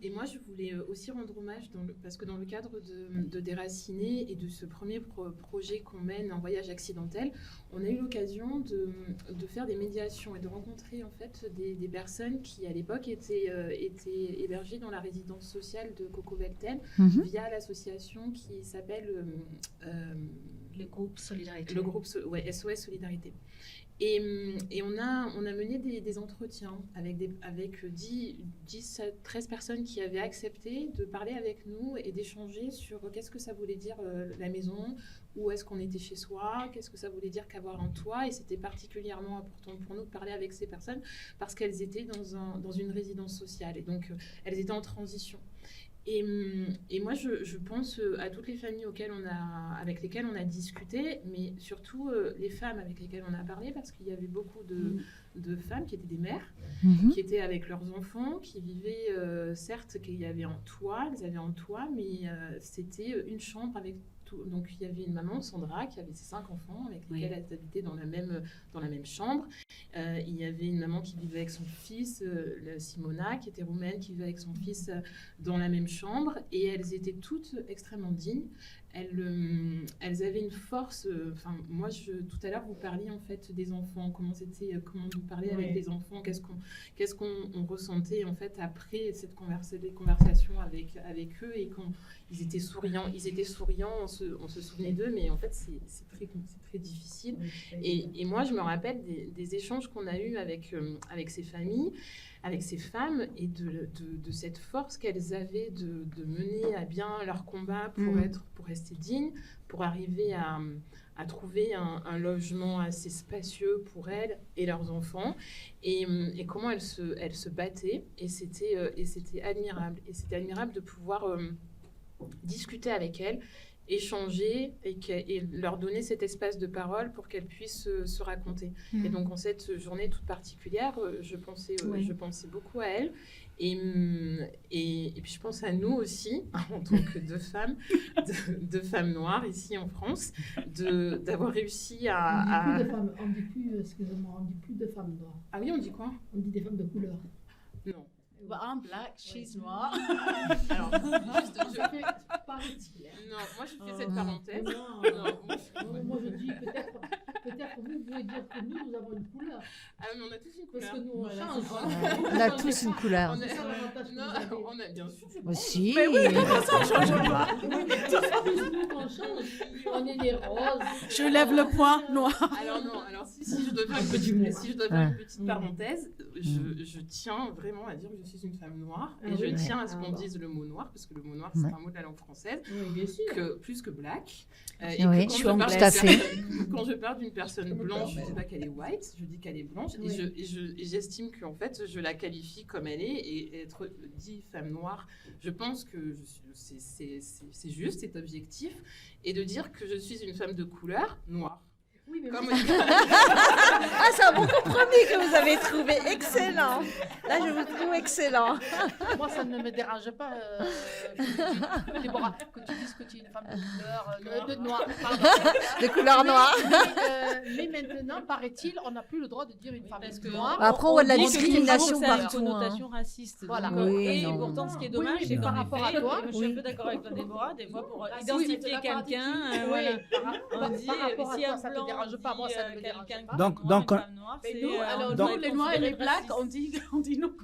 Speaker 4: Et moi, je voulais aussi rendre hommage, parce que dans le cadre de Déraciné et de ce premier projet qu'on mène, un voyage accidentel, on a eu l'occasion de faire des médiations et de rencontrer en fait des personnes qui, à l'époque, étaient hébergées dans la résidence sociale de Coco Velten via l'association qui s'appelle...
Speaker 5: le groupe Solidarité.
Speaker 4: Le groupe SOS Solidarité. Et on a mené des entretiens avec 10 à 13 personnes qui avaient accepté de parler avec nous et d'échanger sur qu'est-ce que ça voulait dire la maison, où est-ce qu'on était chez soi, qu'est-ce que ça voulait dire qu'avoir un toit. Et c'était particulièrement important pour nous de parler avec ces personnes parce qu'elles étaient dans une résidence sociale et donc elles étaient en transition. Et moi, je pense à toutes les familles avec lesquelles on a discuté, mais surtout les femmes avec lesquelles on a parlé, parce qu'il y avait beaucoup de femmes qui étaient des mères, qui étaient avec leurs enfants, qui vivaient, certes, qu'il y avait un toit, elles avaient un toit, mais c'était une chambre avec tout. Donc il y avait une maman, Sandra, qui avait ses 5 enfants, avec lesquels elles habitaient dans la même chambre. Il y avait une maman qui vivait avec son fils, Simona, qui était roumaine, qui vivait avec son fils dans la même chambre, et elles étaient toutes extrêmement dignes. Elles avaient une force. Moi, tout à l'heure, vous parliez en fait des enfants. Comment vous parliez avec les enfants. Qu'est-ce qu'on ressentait en fait après les conversations avec eux, et quand ils étaient souriants. On se souvenait d'eux, mais en fait, c'est très difficile. Et moi, je me rappelle des échanges qu'on a eus avec ces familles, avec ces femmes, et de cette force qu'elles avaient de mener à bien leur combat pour rester dignes, pour arriver à trouver un logement assez spacieux pour elles et leurs enfants, et comment elles se battaient, et c'était admirable. Et c'était admirable de pouvoir discuter avec elles échanger et leur donner cet espace de parole pour qu'elles puissent se raconter. Et donc en cette journée toute particulière, je pensais beaucoup à elles. Et puis je pense à nous aussi, en tant que deux femmes noires ici en France, d'avoir réussi à...
Speaker 3: On dit plus de femmes noires.
Speaker 4: Ah oui, on dit quoi?
Speaker 3: On dit des femmes de couleur.
Speaker 4: Non.
Speaker 5: Well, I'm black, she's noire.
Speaker 4: Alors, juste,
Speaker 3: paraît-il.
Speaker 4: Non, moi je fais cette parenthèse.
Speaker 3: Moi je dis peut-être vous pouvez dire que nous avons une couleur.
Speaker 4: Ah mais on a tous une couleur.
Speaker 3: Parce que nous on change.
Speaker 1: On a tous une couleur.
Speaker 4: On a bien sûr.
Speaker 1: Aussi.
Speaker 5: Mais oui, de toute façon, on ne change pas.
Speaker 3: On change. On est des roses.
Speaker 5: Je lève le point noir.
Speaker 4: Alors si je dois faire une petite parenthèse, je tiens vraiment à dire que je suis une femme noire et je tiens à ce qu'on dise le mot noir parce que le mot noir c'est un mot de la langue française, plus que black. Et
Speaker 1: oui,
Speaker 4: que
Speaker 1: je suis tout à fait.
Speaker 4: Quand je parle d'une personne blanche, je ne dis pas qu'elle est white, je dis qu'elle est blanche et j'estime qu'en fait je la qualifie comme elle est et être dit femme noire, je pense que c'est juste, c'est objectif et de dire que je suis une femme de couleur noire.
Speaker 3: Oui, mais
Speaker 1: Ah, c'est un bon compromis que vous avez trouvé. Excellent. Là, je vous trouve excellent.
Speaker 3: moi, ça ne me dérange pas, Déborah, que tu dises que tu es une femme de couleur, de noir.
Speaker 1: De couleur noire.
Speaker 3: Mais maintenant, paraît-il, on n'a plus le droit de dire une femme
Speaker 6: Parce
Speaker 3: noire.
Speaker 6: que
Speaker 3: Noire.
Speaker 1: Après, on voit de la
Speaker 6: dit que
Speaker 1: discrimination
Speaker 6: ça a une
Speaker 1: partout.
Speaker 6: connotation raciste.
Speaker 3: Voilà.
Speaker 6: Donc,
Speaker 1: Oui,
Speaker 6: et
Speaker 1: non.
Speaker 6: pourtant, ce qui est
Speaker 3: Oui,
Speaker 6: dommage,
Speaker 3: oui,
Speaker 6: c'est
Speaker 3: mais
Speaker 6: qu'en
Speaker 3: par rapport à
Speaker 6: effet,
Speaker 3: toi,
Speaker 6: je suis un peu d'accord avec toi, Déborah, des fois, pour
Speaker 3: Oui,
Speaker 6: identifier
Speaker 3: mais
Speaker 6: quelqu'un,
Speaker 3: oui,
Speaker 6: voilà.
Speaker 3: par
Speaker 6: On dit,
Speaker 3: rapport à
Speaker 6: si
Speaker 3: toi,
Speaker 6: un
Speaker 3: ça te
Speaker 6: blanc
Speaker 3: dérange pas, moi, ça ne me dérange
Speaker 6: quelqu'un
Speaker 3: pas.
Speaker 7: Donc,
Speaker 6: une femme noire,
Speaker 3: Mais
Speaker 6: c'est,
Speaker 3: nous, alors,
Speaker 6: on
Speaker 3: nous,
Speaker 6: est
Speaker 3: les noirs et les
Speaker 6: considéré
Speaker 3: blacks,
Speaker 6: raciste.
Speaker 3: on dit non.
Speaker 7: donc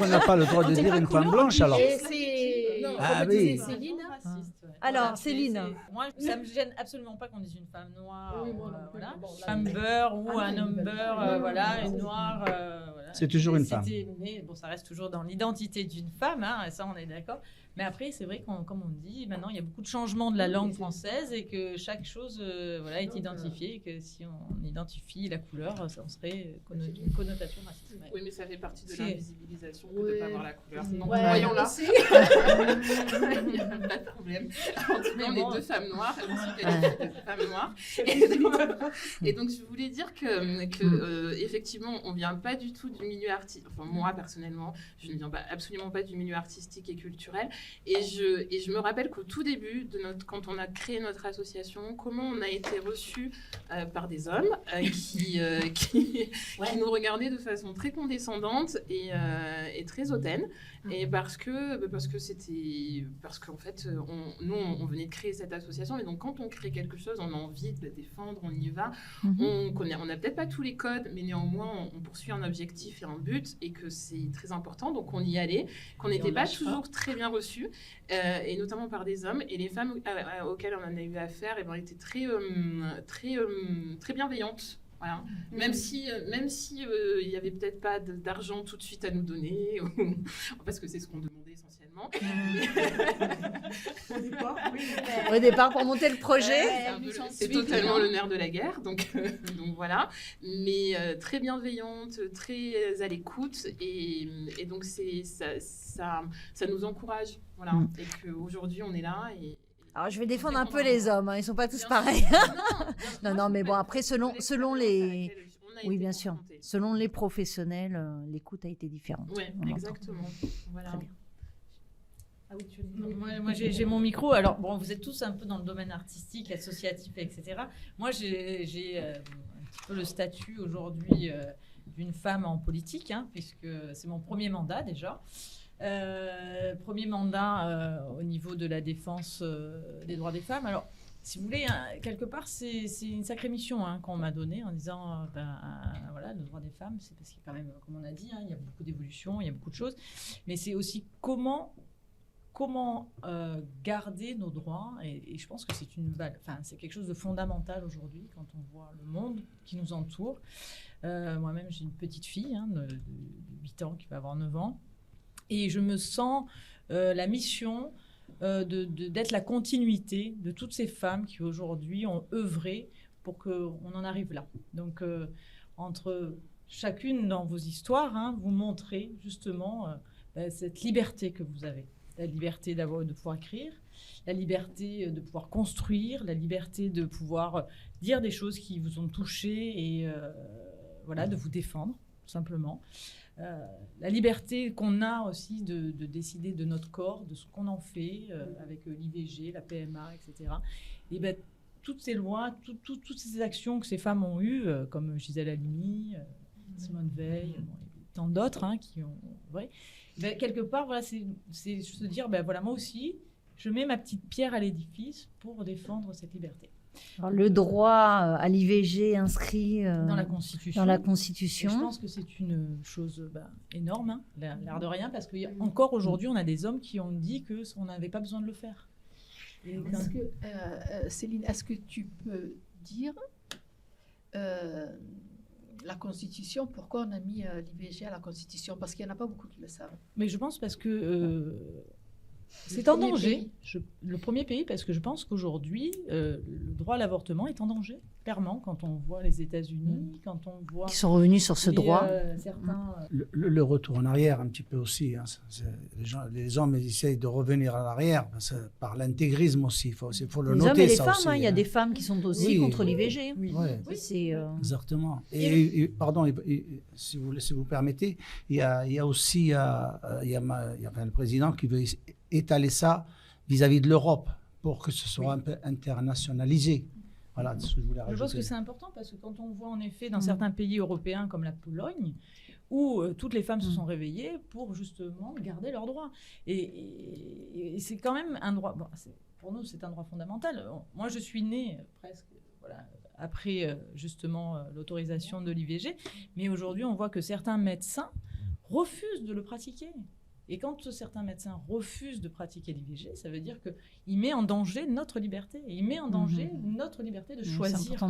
Speaker 7: on n'a pas le droit de dire une femme blanche alors.
Speaker 3: Et c'est,
Speaker 7: Ah
Speaker 3: comme
Speaker 7: oui.
Speaker 3: disait Céline,
Speaker 6: Raciste, ouais.
Speaker 1: Alors,
Speaker 6: Voilà,
Speaker 1: Céline.
Speaker 6: moi, ça me gêne absolument pas qu'on dise une femme noire,
Speaker 3: Oui, moi non plus.
Speaker 6: voilà,
Speaker 3: Bon, là,
Speaker 6: femme beurre ou
Speaker 3: Ah,
Speaker 6: un
Speaker 3: non,
Speaker 6: homme
Speaker 3: mais
Speaker 6: beurre,
Speaker 3: non, non,
Speaker 6: voilà,
Speaker 3: non,
Speaker 6: une
Speaker 3: ça,
Speaker 6: noire, voilà.
Speaker 7: C'est toujours une femme.
Speaker 6: Mais bon, ça reste toujours dans l'identité d'une femme, hein, et ça, on est d'accord. Mais après, c'est vrai comme on dit, maintenant, il y a beaucoup de changements de la langue française et que chaque chose voilà, est identifiée et que si on identifie la couleur, ça en serait une connotation raciste. Ouais.
Speaker 4: Oui, mais ça fait partie de
Speaker 6: C'est-
Speaker 4: l'invisibilisation que de ne pas voir la couleur. Donc,
Speaker 3: Ouais,
Speaker 4: voyons-la.
Speaker 3: aussi.
Speaker 4: Il n'y a pas de problème. En tout cas,
Speaker 6: Mais
Speaker 4: on
Speaker 6: bon.
Speaker 4: est deux femmes noires. Je suis qualifiée de femme noire. Et donc, je voulais dire que effectivement, on ne vient pas du tout du milieu artistique. Enfin, moi, personnellement, je ne viens absolument pas du milieu artistique et culturel. Et je me rappelle qu'au tout début, quand on a créé notre association, comment on a été reçus par des hommes qui nous regardaient de façon très condescendante et très hautaine. Et parce qu'en fait, nous, on venait de créer cette association. Et donc, quand on crée quelque chose, on a envie de le défendre, on y va. On n'a peut-être pas tous les codes, mais néanmoins, on poursuit un objectif et un but et que c'est très important. Donc, on y allait, qu'on n'était pas toujours très bien reçus, et notamment par des hommes. Et les femmes auxquelles on en a eu affaire étaient très bienveillantes. Voilà. Même si il y avait peut-être pas d'argent tout de suite à nous donner, parce que c'est ce qu'on demandait essentiellement.
Speaker 1: Au départ, pour monter le projet.
Speaker 4: C'est totalement le nerf de la guerre, donc voilà. Mais très bienveillante, très à l'écoute, et donc ça nous encourage, voilà. Et qu'aujourd'hui on est là et
Speaker 1: Alors, je vais défendre un peu les hommes. Hein. Ils ne sont pas tous pareils. Non, mais bon, après, selon les... Oui, bien sûr. Selon les professionnels, l'écoute a été différente.
Speaker 4: Oui,
Speaker 1: On l'entend.
Speaker 4: exactement. Voilà.
Speaker 1: Très bien.
Speaker 3: Ah oui, tu
Speaker 6: Moi, j'ai mon micro. Alors, bon, vous êtes tous un peu dans le domaine artistique, associatif, etc. Moi, j'ai un petit peu le statut aujourd'hui d'une femme en politique, hein, puisque c'est mon premier mandat déjà. Premier mandat au niveau de la défense des droits des femmes. Alors, si vous voulez, hein, quelque part, c'est une sacrée mission hein, qu'on m'a donnée en disant, voilà, le droit des femmes, c'est parce qu'il y a quand même, comme on a dit, hein, il y a beaucoup d'évolutions, il y a beaucoup de choses, mais c'est aussi comment garder nos droits, et je pense que c'est quelque chose de fondamental aujourd'hui quand on voit le monde qui nous entoure. Moi-même, j'ai une petite fille hein, de 8 ans qui va avoir 9 ans, et je me sens la mission d'être la continuité de toutes ces femmes qui aujourd'hui ont œuvré pour qu'on en arrive là. Donc, entre chacune dans vos histoires, hein, vous montrez justement cette liberté que vous avez la liberté de pouvoir écrire, la liberté de pouvoir construire, la liberté de pouvoir dire des choses qui vous ont touché et voilà, de vous défendre, tout simplement. La liberté qu'on a aussi de décider de notre corps, de ce qu'on en fait avec l'IVG, la PMA, etc. Et ben, toutes ces lois, toutes ces actions que ces femmes ont eues, comme Gisèle Halimi, Simone Veil, et tant d'autres qui ont... Ouais, ben, quelque part, voilà, c'est se dire, ben, voilà, moi aussi, je mets ma petite pierre à l'édifice pour défendre cette liberté.
Speaker 1: Alors, le droit à l'IVG inscrit
Speaker 6: Dans la Constitution.
Speaker 1: Dans la
Speaker 6: Et
Speaker 1: Constitution.
Speaker 6: je pense que c'est une chose énorme, l'air de rien, parce qu'encore aujourd'hui, on a des hommes qui ont dit qu'on n'avait pas besoin de le faire.
Speaker 3: Céline, est-ce que tu peux dire la Constitution, pourquoi on a mis l'IVG à la Constitution? Parce qu'il n'y en a pas beaucoup qui le savent.
Speaker 6: Mais je pense parce que c'est en danger. Le premier pays, parce que je pense qu'aujourd'hui, le droit à l'avortement est en danger, clairement, quand on voit les États-Unis, quand on voit...
Speaker 1: Qui sont revenus sur ce droit.
Speaker 6: Certains...
Speaker 7: Le retour en arrière, un petit peu aussi. Les hommes essayent de revenir en arrière par l'intégrisme aussi. Il faut le
Speaker 1: les
Speaker 7: noter.
Speaker 1: hommes et les
Speaker 7: ça
Speaker 1: femmes,
Speaker 7: aussi,
Speaker 1: il y a des femmes qui sont aussi contre l'IVG.
Speaker 2: Oui.
Speaker 7: Ouais.
Speaker 1: Oui, c'est...
Speaker 7: Exactement. Pardon, si vous permettez, il y a aussi le président qui veut étaler ça vis-à-vis de l'Europe pour que ce soit un peu internationalisé. Voilà ce que je voulais rajouter.
Speaker 6: Je pense que c'est important parce que quand on voit en effet dans certains pays européens comme la Pologne, où toutes les femmes se sont réveillées pour justement garder leurs droits. Et c'est quand même un droit... Bon, pour nous, c'est un droit fondamental. Moi, je suis née presque... Voilà, après justement l'autorisation de l'IVG, mais aujourd'hui, on voit que certains médecins refusent de le pratiquer. Et quand certains médecins refusent de pratiquer l'IVG, ça veut dire qu'il met en danger notre liberté. Et il met en danger notre liberté de choisir.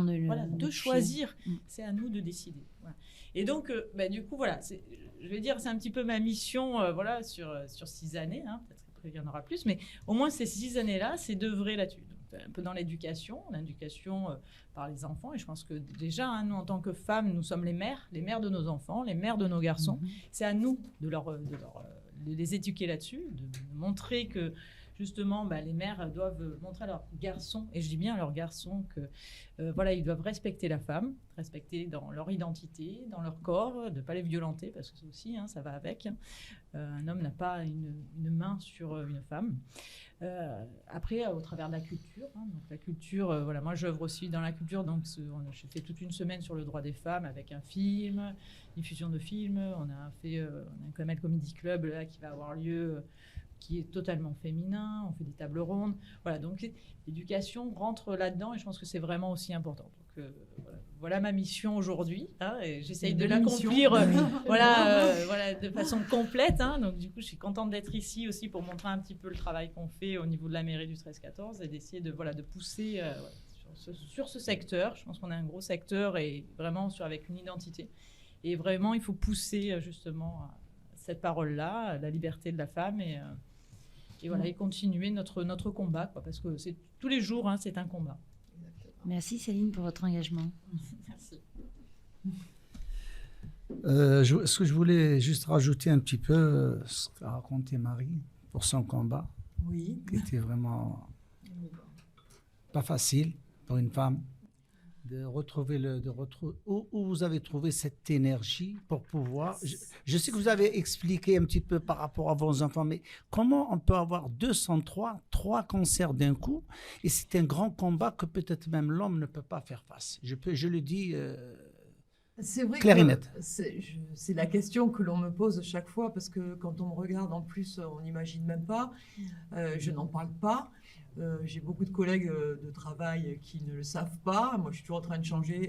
Speaker 6: De choisir. C'est à nous de décider. Voilà. Et donc, du coup, voilà, je vais dire, c'est un petit peu ma mission sur 6 années. Peut-être qu'après, il y en aura plus. Mais au moins, ces 6 années-là, c'est d'œuvrer là-dessus. Donc, un peu dans l'éducation par les enfants. Et je pense que déjà, nous, en tant que femmes, nous sommes les mères de nos enfants, les mères de nos garçons. C'est à nous de les éduquer là-dessus, de montrer que justement les mères doivent montrer à leurs garçons, et je dis bien à leurs garçons que ils doivent respecter la femme, respecter dans leur identité, dans leur corps, de ne pas les violenter, parce que ça aussi, ça va avec. Un homme n'a pas une main sur une femme. Après, au travers de la culture, donc la culture, moi j'œuvre aussi dans la culture, donc j'ai fait toute une semaine sur le droit des femmes avec un film, diffusion de films, on a un Kamel Comedy Club là, qui va avoir lieu, qui est totalement féminin, on fait des tables rondes, voilà, donc l'éducation rentre là-dedans et je pense que c'est vraiment aussi important. Donc, voilà ma mission aujourd'hui, et j'essaye de l'accomplir de façon complète. Donc du coup, je suis contente d'être ici aussi pour montrer un petit peu le travail qu'on fait au niveau de la mairie du 13-14 et d'essayer de pousser sur ce secteur. Je pense qu'on a un gros secteur et vraiment avec une identité. Et vraiment, il faut pousser justement cette parole-là, la liberté de la femme et continuer notre combat, parce que c'est tous les jours, c'est un combat.
Speaker 1: Merci Céline pour votre engagement.
Speaker 6: Merci.
Speaker 7: Ce que je voulais juste rajouter un petit peu ce qu'a raconté Marie pour son combat, qui était vraiment pas facile pour une femme de retrouver où vous avez trouvé cette énergie pour pouvoir... Je sais que vous avez expliqué un petit peu par rapport à vos enfants, mais comment on peut avoir 3 cancers d'un coup? Et c'est un grand combat que peut-être même l'homme ne peut pas faire face. Je le dis
Speaker 2: c'est vrai
Speaker 7: clair et net.
Speaker 2: C'est la question que l'on me pose chaque fois, parce que quand on me regarde, en plus, on n'imagine même pas. Je n'en parle pas. J'ai beaucoup de collègues de travail qui ne le savent pas. Moi, je suis toujours en train de chanter,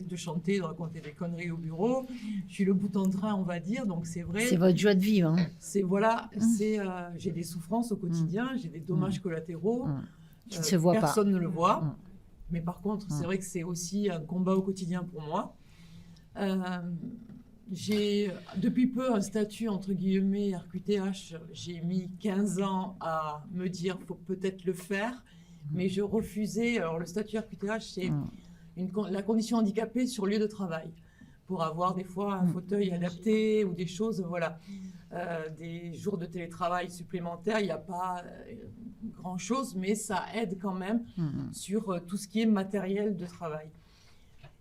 Speaker 2: de raconter des conneries au bureau. Je suis le bout en train, on va dire. Donc, c'est vrai.
Speaker 1: C'est votre joie de vivre.
Speaker 2: J'ai des souffrances au quotidien, j'ai des dommages collatéraux.
Speaker 1: Qui ne se voient pas.
Speaker 2: Personne ne le voit. Mais par contre, c'est vrai que c'est aussi un combat au quotidien pour moi. J'ai depuis peu un statut entre guillemets RQTH. J'ai mis 15 ans à me dire faut peut-être le faire, mais je refusais. Alors le statut RQTH, c'est la condition handicapée sur lieu de travail, pour avoir des fois un fauteuil adapté ou des choses, voilà. des jours de télétravail supplémentaires, il n'y a pas grand-chose, mais ça aide quand même sur tout ce qui est matériel de travail.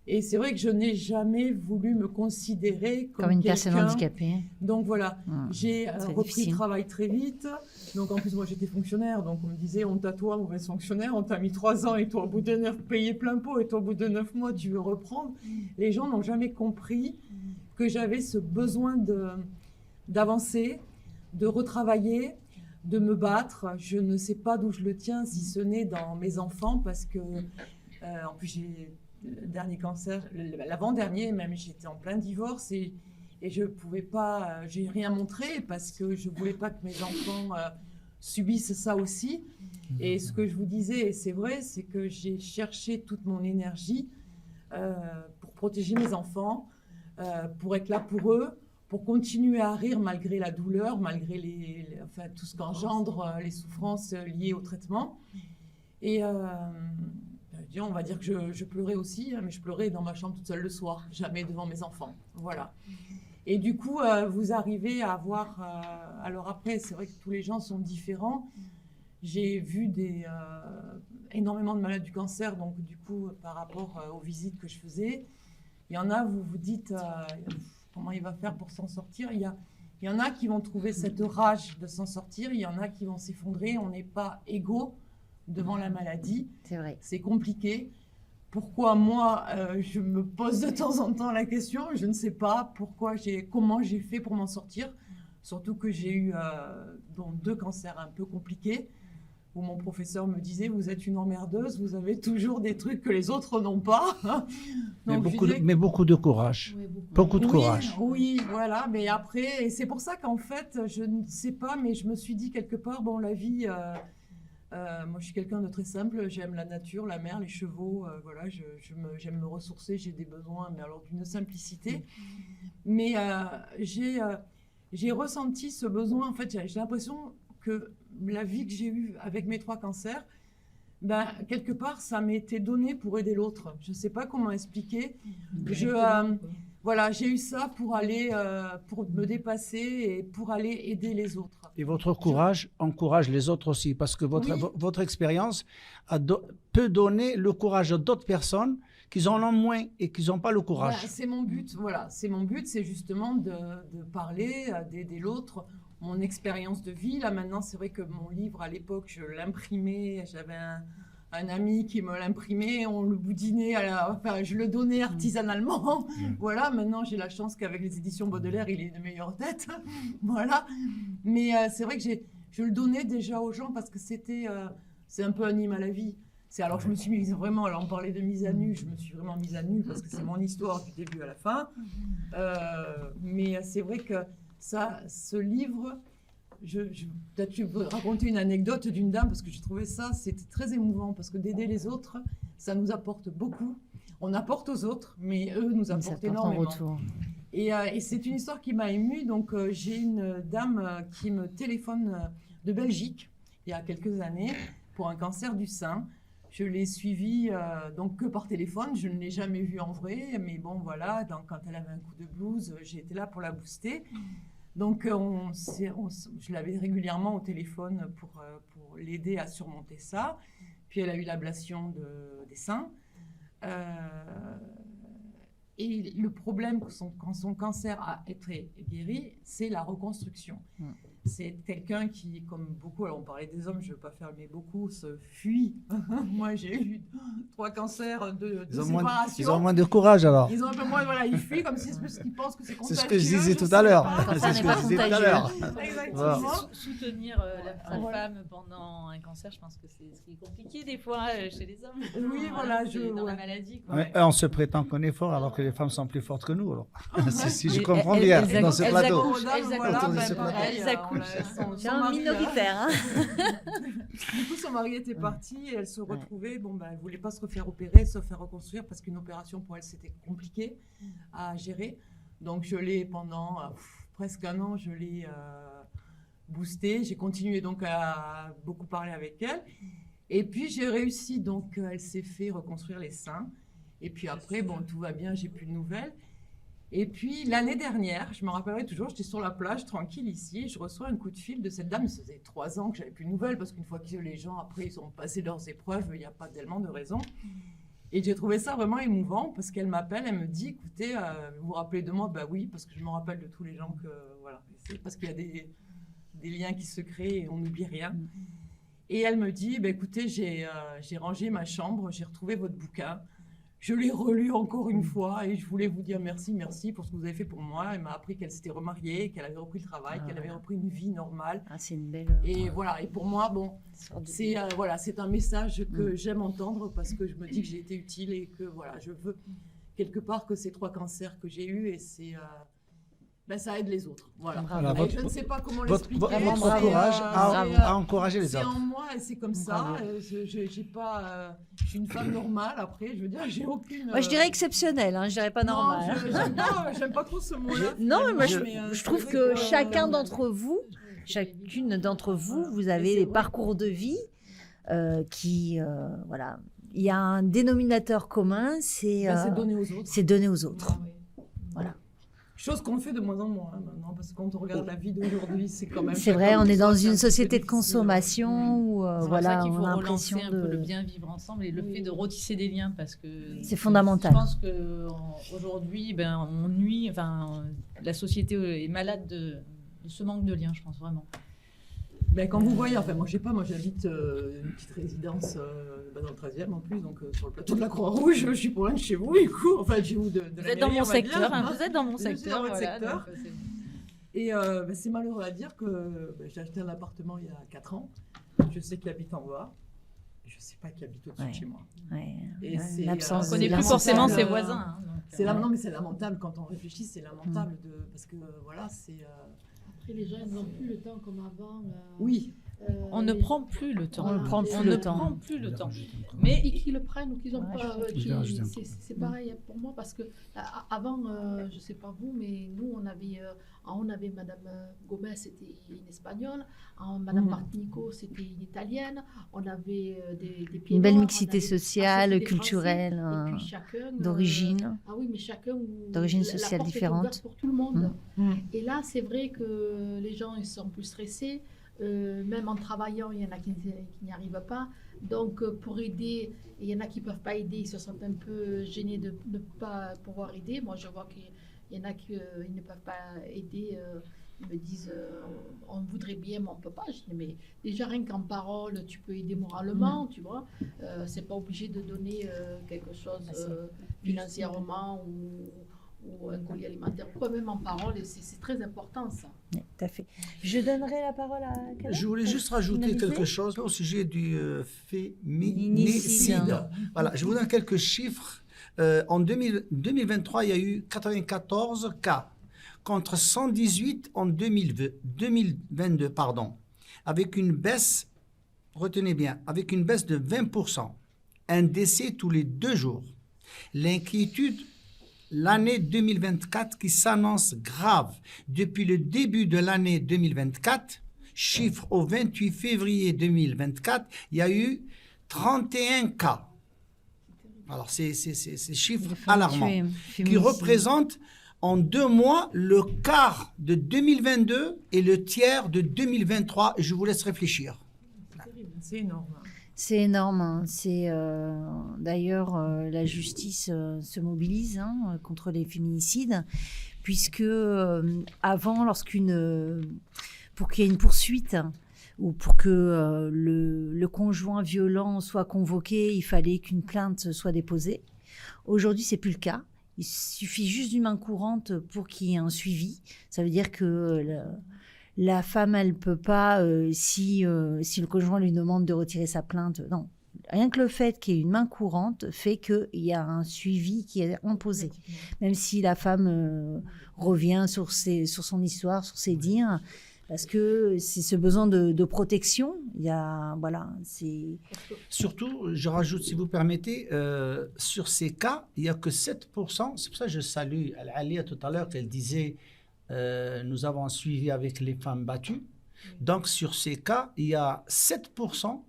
Speaker 2: Et c'est vrai que je n'ai jamais voulu me considérer
Speaker 1: Comme une personne
Speaker 2: quelqu'un.
Speaker 1: handicapée.
Speaker 2: Donc voilà, j'ai
Speaker 1: C'est
Speaker 2: repris
Speaker 1: difficile.
Speaker 2: le travail très vite. Donc en plus, moi j'étais fonctionnaire, donc on me disait on t'a toi, mauvais fonctionnaire, on t'a mis 3 ans et toi au bout de 9 payé plein pot et toi au bout de 9 mois tu veux reprendre. Les gens n'ont jamais compris que j'avais ce besoin d'avancer, de retravailler, de me battre. Je ne sais pas d'où je le tiens, si ce n'est dans mes enfants, parce que en plus j'ai le dernier cancer, l'avant-dernier même, j'étais en plein divorce et je pouvais pas, j'ai rien montré parce que je voulais pas que mes enfants subissent ça aussi. Et ce que je vous disais, et c'est vrai, c'est que j'ai cherché toute mon énergie pour protéger mes enfants, pour être là pour eux, pour continuer à rire malgré la douleur, malgré enfin, tout ce qu'engendre les souffrances liées au traitement. Et on va dire que je pleurais aussi, mais je pleurais dans ma chambre toute seule le soir, jamais devant mes enfants. Voilà. Et du coup, vous arrivez à avoir... alors après, c'est vrai que tous les gens sont différents. J'ai vu énormément de malades du cancer, donc du coup, par rapport aux visites que je faisais, il y en a, vous vous dites, comment il va faire pour s'en sortir. Il y en a qui vont trouver cette rage de s'en sortir, il y en a qui vont s'effondrer. On n'est pas égaux devant la maladie.
Speaker 1: C'est vrai.
Speaker 2: C'est compliqué. Pourquoi moi, je me pose de temps en temps la question, je ne sais pas comment j'ai fait pour m'en sortir. Surtout que j'ai eu 2 cancers un peu compliqués, où mon professeur me disait, vous êtes une emmerdeuse, vous avez toujours des trucs que les autres n'ont pas. Donc,
Speaker 7: mais beaucoup de courage.
Speaker 3: Oui,
Speaker 7: Beaucoup de courage.
Speaker 2: Oui, voilà, mais après, et c'est pour ça qu'en fait, je ne sais pas, mais je me suis dit quelque part, bon, la vie... moi, je suis quelqu'un de très simple. J'aime la nature, la mer, les chevaux. Voilà, j'aime me ressourcer. J'ai des besoins, mais alors d'une simplicité. Mais j'ai ressenti ce besoin. En fait, j'ai l'impression que la vie que j'ai eue avec mes 3 cancers, ben, quelque part, ça m'a été donné pour aider l'autre. Je ne sais pas comment expliquer. Voilà, j'ai eu ça pour aller, pour me dépasser et pour aller aider les autres.
Speaker 7: Et votre courage encourage les autres aussi, parce que votre expérience peut donner le courage à d'autres personnes qui en ont moins et qui n'ont pas le courage.
Speaker 2: Voilà, c'est mon but, voilà. C'est mon but, c'est justement de parler, d'aider l'autre. Mon expérience de vie, là maintenant, c'est vrai que mon livre, à l'époque, je l'imprimais, j'avais un ami qui me l'imprimait, on le boudinait, enfin, je le donnais artisanalement. Voilà, maintenant j'ai la chance qu'avec les éditions Baudelaire, il est de meilleure tête. Voilà. Mais c'est vrai que je le donnais déjà aux gens parce que c'est un peu un hymne à la vie. Alors je me suis mise vraiment, alors on parlait de mise à nu, je me suis vraiment mise à nu parce que c'est mon histoire du début à la fin. Mais c'est vrai que ce livre... Peut-être je veux raconter une anecdote d'une dame parce que j'ai trouvé ça, c'était très émouvant parce que d'aider les autres, ça nous apporte beaucoup. On apporte aux autres, mais eux nous apportent énormément. Et c'est une histoire qui m'a émue. Donc j'ai une dame qui me téléphone de Belgique il y a quelques années pour un cancer du sein. Je l'ai suivie donc que par téléphone, je ne l'ai jamais vue en vrai, mais bon voilà, quand elle avait un coup de blues, j'ai été là pour la booster. Donc, je l'avais régulièrement au téléphone pour l'aider à surmonter ça. Puis, elle a eu l'ablation des seins. Et le problème, quand son cancer a été guéri, c'est la reconstruction. C'est quelqu'un qui, comme beaucoup, alors on parlait des hommes, je ne veux pas faire, mais beaucoup se fuient. Moi, j'ai eu 3 cancers de séparation.
Speaker 7: Ils ont moins de courage alors.
Speaker 2: Ils ont un peu moins, voilà, ils fuient comme si ils pensent que c'est contagieux.
Speaker 7: C'est ce que je disais tout à l'heure.
Speaker 1: C'est ce que je disais tout à l'heure.
Speaker 2: Exactement.
Speaker 6: Soutenir sa femme pendant un cancer, je pense que c'est ce qui est compliqué des fois chez les hommes.
Speaker 2: Oui, voilà,
Speaker 6: dans la maladie. Quoi.
Speaker 7: Ouais, on se prétend qu'on est fort alors que les femmes sont plus fortes que nous. Alors. Si je comprends bien dans ce plateau.
Speaker 2: Elles accouchent.
Speaker 1: C'est un minoritaire.
Speaker 2: Du coup, son mari était parti et elle se retrouvait. Bon, elle ne voulait pas se refaire opérer, se faire reconstruire parce qu'une opération pour elle, c'était compliqué à gérer. Donc, je l'ai pendant presque un an, je l'ai boostée. J'ai continué donc à beaucoup parler avec elle. Et puis, j'ai réussi. Donc, elle s'est fait reconstruire les seins. Et puis après, bon, tout va bien, j'ai plus de nouvelles. Et puis l'année dernière, je me rappellerai toujours, j'étais sur la plage tranquille ici, et je reçois un coup de fil de cette dame. Ça faisait 3 ans que j'avais plus de nouvelles, parce qu'une fois que les gens après ils ont passé leurs épreuves, il n'y a pas tellement de raison. Et j'ai trouvé ça vraiment émouvant, parce qu'elle m'appelle, elle me dit, écoutez, vous vous rappelez de moi? Bah oui, parce que je me rappelle de tous les gens que voilà, c'est parce qu'il y a des liens qui se créent et on n'oublie rien. Et elle me dit, bah, écoutez, j'ai rangé ma chambre, j'ai retrouvé votre bouquin. Je l'ai relu encore une fois et je voulais vous dire merci pour ce que vous avez fait pour moi. Elle m'a appris qu'elle s'était remariée, qu'elle avait repris le travail, qu'elle avait repris une vie normale.
Speaker 1: Ah, c'est une belle.
Speaker 2: Et voilà, et pour moi, bon, c'est un message que j'aime entendre parce que je me dis que j'ai été utile et que voilà, je veux quelque part que ces 3 cancers que j'ai eus, et ça aide les autres. Voilà.
Speaker 7: Voilà,
Speaker 2: je ne sais pas comment
Speaker 7: votre
Speaker 2: l'expliquer.
Speaker 7: courage à encourager les
Speaker 2: C'est
Speaker 7: autres.
Speaker 2: en moi et c'est comme ça. Je suis une femme normale après. Je veux dire, j'ai aucune.
Speaker 1: Moi, je dirais exceptionnelle, hein, je dirais pas normale.
Speaker 2: J'aime pas trop ce mot-là.
Speaker 1: Non, mais moi,
Speaker 2: finalement,
Speaker 1: je trouve que chacun d'entre vous, chacune d'entre vous, vous avez des parcours de vie qui, voilà. Il y a un dénominateur commun, c'est
Speaker 2: donner aux autres.
Speaker 1: C'est donner aux autres.
Speaker 3: Ah oui.
Speaker 1: Voilà.
Speaker 2: Chose qu'on fait de moins en moins maintenant, parce que quand on regarde la vie d'aujourd'hui, c'est quand même.
Speaker 1: C'est vrai, on est dans une société de consommation où
Speaker 6: C'est pour
Speaker 1: voilà,
Speaker 6: ça qu'il faut
Speaker 1: on a
Speaker 6: relancer
Speaker 1: l'impression
Speaker 6: un peu le
Speaker 1: de.
Speaker 6: bien vivre ensemble et le fait de retisser des liens, parce que
Speaker 1: C'est fondamental.
Speaker 6: Je pense qu'aujourd'hui, on nuit, enfin, la société est malade de ce manque de liens, je pense vraiment.
Speaker 2: Ben, quand vous voyez, enfin moi j'habite une petite résidence dans le 13e en plus, donc sur le plateau de la Croix-Rouge, je suis pour loin de chez vous, du coup, enfin chez vous de
Speaker 6: Vous
Speaker 2: la
Speaker 6: êtes dans
Speaker 2: mairie,
Speaker 6: mon
Speaker 2: on va
Speaker 6: secteur,
Speaker 2: dire.
Speaker 6: hein, vous êtes dans mon
Speaker 2: Je suis
Speaker 6: secteur,
Speaker 2: dans votre
Speaker 6: voilà,
Speaker 2: secteur.
Speaker 6: donc,
Speaker 2: Et c'est malheureux à dire que j'ai acheté un appartement il y a 4 ans, je sais qui habite en bas, je sais pas qui habite au-dessus de chez moi.
Speaker 1: Ouais,
Speaker 2: Et c'est,
Speaker 1: l'absence
Speaker 6: on connaît
Speaker 1: de
Speaker 6: plus
Speaker 1: lamentable.
Speaker 6: forcément ses voisins. Hein, donc,
Speaker 2: C'est non mais c'est lamentable quand on réfléchit, c'est lamentable parce que voilà, c'est.
Speaker 3: Après, les gens n'ont plus le temps comme avant.
Speaker 2: Oui.
Speaker 6: on ne prend plus le temps.
Speaker 1: On ne prend plus
Speaker 6: On
Speaker 1: le
Speaker 6: ne
Speaker 1: temps.
Speaker 6: prend plus le temps.
Speaker 3: Mais
Speaker 6: Mais
Speaker 3: qu'ils le prennent ou qu'ils ont pas. C'est pareil pour moi parce que avant, je sais pas vous, mais nous on avait Madame Gomez, c'était une espagnole, Madame Martinico, c'était une italienne, on avait des pieds
Speaker 1: Une belle
Speaker 3: noirs,
Speaker 1: mixité
Speaker 3: on avait-
Speaker 1: sociale,
Speaker 3: c'était des
Speaker 1: culturelle,
Speaker 3: Français, et puis chacun,
Speaker 1: d'origine.
Speaker 3: ah oui, mais chacun
Speaker 1: D'origine
Speaker 3: la
Speaker 1: sociale
Speaker 3: porte est
Speaker 1: différente.
Speaker 3: ouverte pour tout le monde. Et là, c'est vrai que les gens ils sont plus stressés. Même en travaillant, il y en a qui n'y arrivent pas. Donc, pour aider, il y en a qui ne peuvent pas aider, ils se sentent un peu gênés de ne pas pouvoir aider. Moi, je vois qu'il y en a qui ne peuvent pas aider. Ils me disent, on voudrait bien, mais on ne peut pas. Je dis, mais déjà, rien qu'en parole, tu peux aider moralement, tu vois. C'est pas obligé de donner quelque chose financièrement ou un colis alimentaire, quoi, même en parole, c'est très important ça.
Speaker 1: Oui, tout à fait. Je donnerai la parole à Khaled.
Speaker 7: Je voulais juste rajouter
Speaker 1: finaliser.
Speaker 7: quelque chose au sujet du
Speaker 1: Féminicide.
Speaker 7: féminicide. Voilà, je vous donne quelques chiffres. En 2023, il y a eu 94 cas contre 118 en 2022, pardon, avec une baisse, retenez bien, avec une baisse de 20%, un décès tous les 2 jours. L'inquiétude, l'année 2024 qui s'annonce grave. Depuis le début de l'année 2024, chiffre au 28 février 2024, il y a eu 31 cas. Alors, c'est chiffres alarmants qui représentent en 2 mois le quart de 2022 et le tiers de 2023. Et je vous laisse réfléchir.
Speaker 2: C'est énorme.
Speaker 1: C'est énorme. Hein. D'ailleurs, la justice se mobilise contre les féminicides, puisque avant, pour qu'il y ait une poursuite ou pour que le conjoint violent soit convoqué, il fallait qu'une plainte soit déposée. Aujourd'hui, c'est plus le cas. Il suffit juste d'une main courante pour qu'il y ait un suivi. Ça veut dire que la femme, elle ne peut pas, si le conjoint lui demande de retirer sa plainte, non. Rien que le fait qu'il y ait une main courante fait qu'il y a un suivi qui est imposé. Même si la femme revient sur son histoire, sur ses dires, parce que c'est ce besoin de protection. Il y a, voilà, c'est...
Speaker 7: Surtout, je rajoute, si vous permettez, sur ces cas, il n'y a que 7%. C'est pour ça que je salue Alia tout à l'heure, qu'elle disait nous avons un suivi avec les femmes battues. Donc, sur ces cas, il y a 7%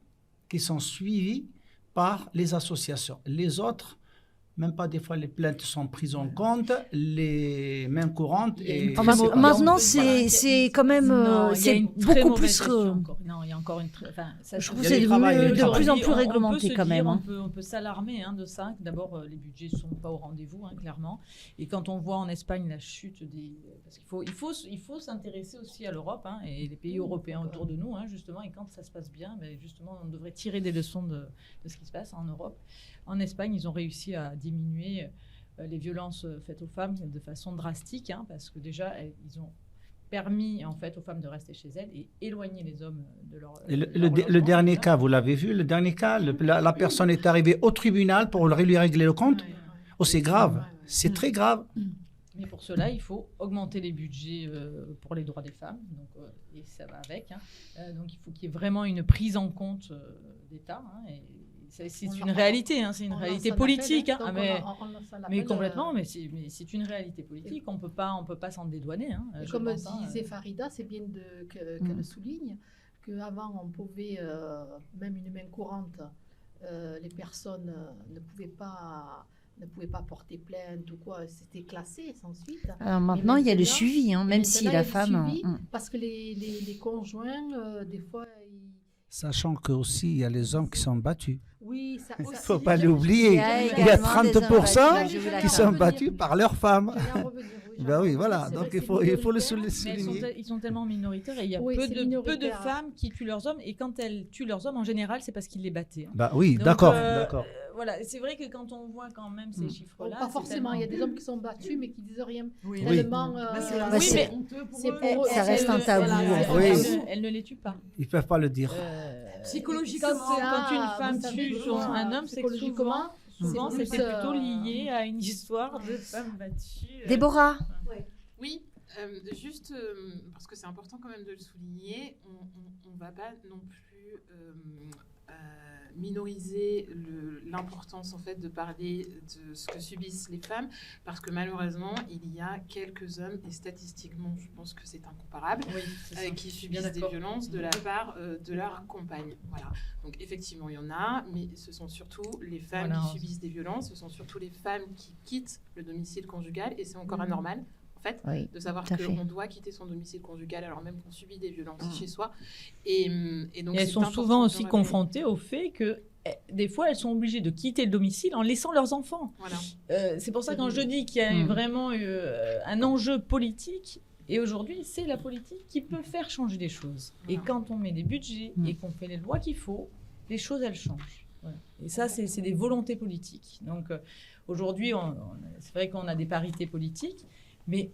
Speaker 7: qui sont suivis par les associations. Les autres, Même pas des fois les plaintes sont prises en compte, les mains courantes. Et
Speaker 1: Maintenant, c'est quand même c'est beaucoup plus.
Speaker 6: Non, il y a encore une.
Speaker 1: Je trouve que c'est de plus en plus réglementé quand même.
Speaker 6: On peut s'alarmer de ça. D'abord, les budgets ne sont pas au rendez-vous, clairement. Et quand on voit en Espagne la chute des. Parce qu'il faut s'intéresser aussi à l'Europe et les pays européens autour de nous, justement. Et quand ça se passe bien, justement, on devrait tirer des leçons de ce qui se passe en Europe. En Espagne, ils ont réussi à diminuer les violences faites aux femmes de façon drastique, parce que déjà, ils ont permis en fait aux femmes de rester chez elles et éloigner les hommes de leur.
Speaker 7: Le dernier cas, vous l'avez vu, le dernier cas, la personne est arrivée au tribunal pour lui régler le compte. Oh, c'est grave, c'est très grave.
Speaker 6: Mais pour cela, il faut augmenter les budgets pour les droits des femmes, et ça va avec. Donc il faut qu'il y ait vraiment une prise en compte d'État. C'est une réalité, c'est une réalité politique, mais complètement, mais c'est une réalité politique. On peut pas s'en dédouaner.
Speaker 3: Comme disait Farida, c'est bien qu'elle le souligne, qu'avant on pouvait, même une main courante, les personnes ne pouvaient pas porter plainte ou quoi, c'était classé sans suite.
Speaker 1: Alors maintenant, il y a le suivi, même si la femme.
Speaker 3: Parce que les conjoints, des fois.
Speaker 7: Sachant qu'aussi, il y a les hommes qui sont battus.
Speaker 3: Oui, ça
Speaker 7: il ne faut pas l'oublier. Il y a 30% qui sont battus par leurs femmes. Oui, voilà. Donc il faut le souligner.
Speaker 6: Ils sont tellement minoritaires et il y a peu de femmes qui tuent leurs hommes. Et quand elles tuent leurs hommes, en général, c'est parce qu'ils les battaient.
Speaker 7: Oui, d'accord.
Speaker 6: Voilà, c'est vrai que quand on voit quand même ces chiffres-là,
Speaker 3: pas forcément. Il y a des hommes qui sont battus, mais qui disent rien.
Speaker 1: Oui.
Speaker 3: Tellement.
Speaker 1: Ça reste un tabou.
Speaker 6: Elles ne les tuent pas.
Speaker 7: Ils ne peuvent pas le dire.
Speaker 6: Psychologiquement, quand une femme tue un homme, c'est que souvent c'était plutôt lié à une histoire de femme battue.
Speaker 1: Déborah.
Speaker 4: Oui, juste parce que c'est important quand même de le souligner, on ne va pas non plus minoriser l'importance en fait de parler de ce que subissent les femmes, parce que malheureusement il y a quelques hommes, et statistiquement je pense que c'est incomparable, qui subissent des violences de la part de leur compagne. Voilà. Donc effectivement il y en a, mais ce sont surtout les femmes qui subissent des violences, ce sont surtout les femmes qui quittent le domicile conjugal, et c'est encore anormal de savoir qu'on doit quitter son domicile conjugal alors même qu'on subit des violences chez soi. Et donc
Speaker 6: elles sont souvent aussi confrontées au fait que des fois elles sont obligées de quitter le domicile en laissant leurs enfants. Voilà. C'est pour ça quand je dis qu'il y a vraiment un enjeu politique, et aujourd'hui c'est la politique qui peut faire changer les choses. Voilà. Et quand on met des budgets et qu'on fait les lois qu'il faut, les choses elles changent. Voilà. Et ça c'est des volontés politiques. Donc aujourd'hui c'est vrai qu'on a des parités politiques, mais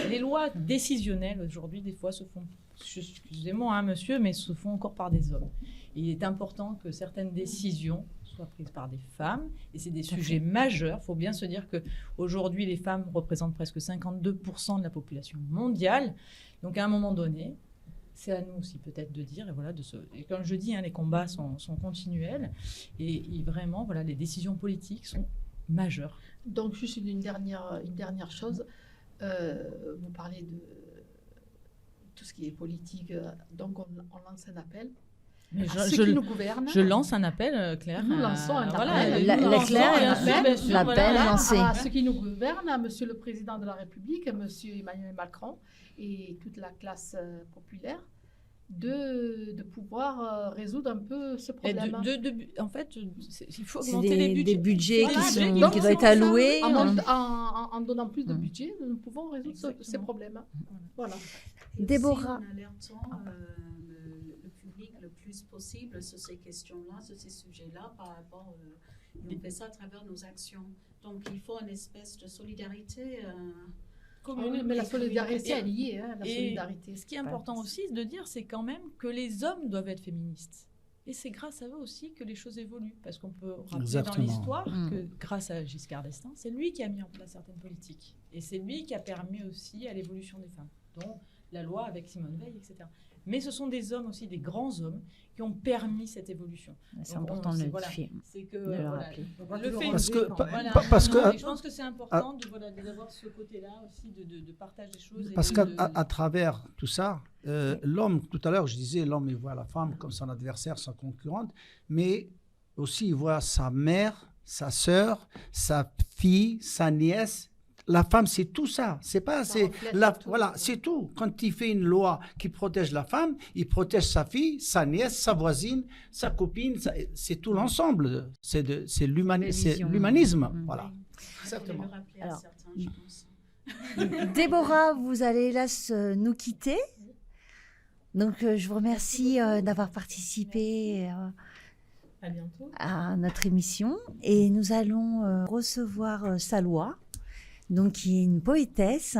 Speaker 6: les lois décisionnelles aujourd'hui, des fois, se font, excusez-moi, monsieur, mais se font encore par des hommes. Et il est important que certaines décisions soient prises par des femmes, et c'est des sujets majeurs. Il faut bien se dire qu'aujourd'hui, les femmes représentent presque 52% de la population mondiale. Donc, à un moment donné, c'est à nous aussi peut-être de dire, et comme je dis, les combats sont continuels, et vraiment, les décisions politiques sont majeures.
Speaker 3: Donc, juste une dernière chose. Vous parlez de tout ce qui est politique, donc on lance un appel.
Speaker 6: Mais
Speaker 3: ceux qui nous gouvernent.
Speaker 6: Je lance un appel, Claire.
Speaker 3: Nous lançons un appel.
Speaker 1: L'appel lancé.
Speaker 3: À ceux qui nous gouvernent, à Monsieur le Président de la République, à Monsieur Emmanuel Macron et toute la classe populaire, de pouvoir résoudre un peu ce problème.
Speaker 6: En fait, il faut augmenter les budgets.
Speaker 1: Des budgets qui doivent être alloués.
Speaker 3: En donnant plus de budget, nous pouvons résoudre ces problèmes. Voilà.
Speaker 1: Déborah.
Speaker 5: En alertant le public le plus possible sur ces questions-là, sur ces sujets-là, par rapport. On fait ça à travers nos actions. Donc, il faut une espèce de solidarité.
Speaker 3: Mais la solidarité est liée, la solidarité.
Speaker 6: Ce qui est important aussi de dire, c'est quand même que les hommes doivent être féministes. Et c'est grâce à eux aussi que les choses évoluent. Parce qu'on peut rappeler dans l'histoire que grâce à Giscard d'Estaing, c'est lui qui a mis en place certaines politiques. Et c'est lui qui a permis aussi à l'évolution des femmes, dont la loi avec Simone Veil, etc. Mais ce sont des hommes aussi, des grands hommes, qui ont permis cette évolution.
Speaker 1: C'est important de le dire.
Speaker 6: C'est que
Speaker 1: le rappeler.
Speaker 7: Parce que
Speaker 6: je pense que c'est important d'avoir ce côté-là aussi, de partage des choses.
Speaker 7: Parce qu'à travers tout ça, l'homme, tout à l'heure je disais, l'homme il voit la femme comme son adversaire, sa concurrente, mais aussi il voit sa mère sa sœur, sa fille, sa nièce. La femme, c'est tout ça. C'est pas,
Speaker 3: Ça
Speaker 7: c'est
Speaker 3: reflète
Speaker 7: la,
Speaker 3: tout.
Speaker 7: voilà, c'est tout. Quand il fait une loi qui protège la femme, il protège sa fille, sa nièce, sa voisine, sa copine. C'est tout l'ensemble. C'est
Speaker 1: Belle vision.
Speaker 7: l'humanisme.
Speaker 1: Mm.
Speaker 7: Voilà.
Speaker 5: Je
Speaker 7: Exactement.
Speaker 5: voulais le rappeler à
Speaker 1: Alors,
Speaker 5: certains, je pense.
Speaker 1: Déborah, vous allez hélas nous quitter. Donc, je vous remercie d'avoir participé
Speaker 4: À bientôt.
Speaker 1: à notre émission. Et nous allons recevoir Salwa, donc, qui est une poétesse,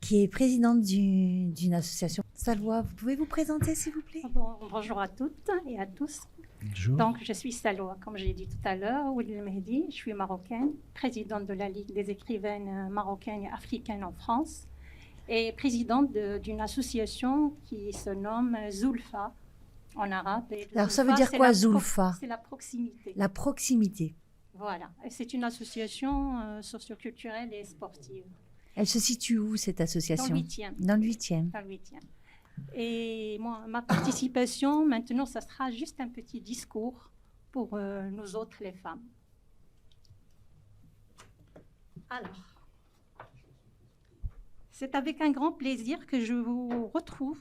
Speaker 1: qui est présidente d'une association. Salwa, vous pouvez vous présenter, s'il vous plaît?
Speaker 8: Bonjour à toutes et à tous.
Speaker 7: Bonjour.
Speaker 8: Donc, je suis Salwa, comme j'ai dit tout à l'heure, Ould Mehdi. Je suis marocaine, présidente de la Ligue des écrivaines marocaines et africaines en France et présidente d'une association qui se nomme Zulfa en arabe. Et
Speaker 1: Alors, ça veut
Speaker 8: Zulfa,
Speaker 1: dire
Speaker 8: c'est
Speaker 1: quoi,
Speaker 8: la
Speaker 1: Zulfa?
Speaker 8: C'est la proximité.
Speaker 1: La proximité.
Speaker 8: Voilà. Et c'est une association socioculturelle et sportive.
Speaker 1: Elle se situe où, cette
Speaker 8: Dans
Speaker 1: association?
Speaker 8: le 8e.
Speaker 1: Dans le 8e.
Speaker 8: Dans le 8e. Et moi, ma participation, maintenant, ça sera juste un petit discours pour nous autres, les femmes. Alors, c'est avec un grand plaisir que je vous retrouve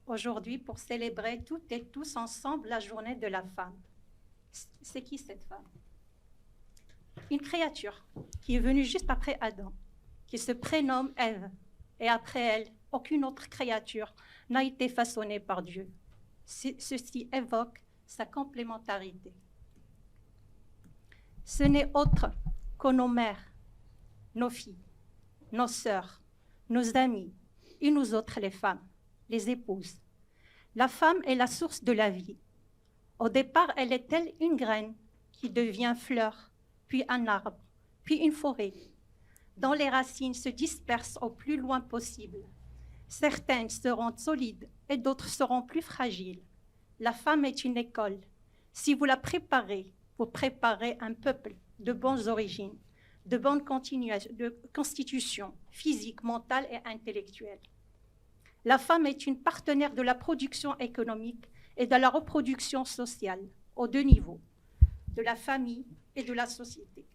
Speaker 8: aujourd'hui pour célébrer toutes et tous ensemble la journée de la femme. C'est qui cette femme? Une créature qui est venue juste après Adam, qui se prénomme Ève, et après elle, aucune autre créature n'a été façonnée par Dieu. Ceci évoque sa complémentarité. Ce n'est autre que nos mères, nos filles, nos sœurs, nos amies et nous autres les femmes, les épouses. La femme est la source de la vie. Au départ, elle est telle une graine qui devient fleur, puis un arbre, puis une forêt, dont les racines se dispersent au plus loin possible. Certaines seront solides et d'autres seront plus fragiles. La femme est une école. Si vous la préparez, vous préparez un peuple de bonnes origines, de bonne constitution physique, mentale et intellectuelle. La femme est une partenaire de la production économique et de la reproduction sociale, aux deux niveaux, de la famille et de la société.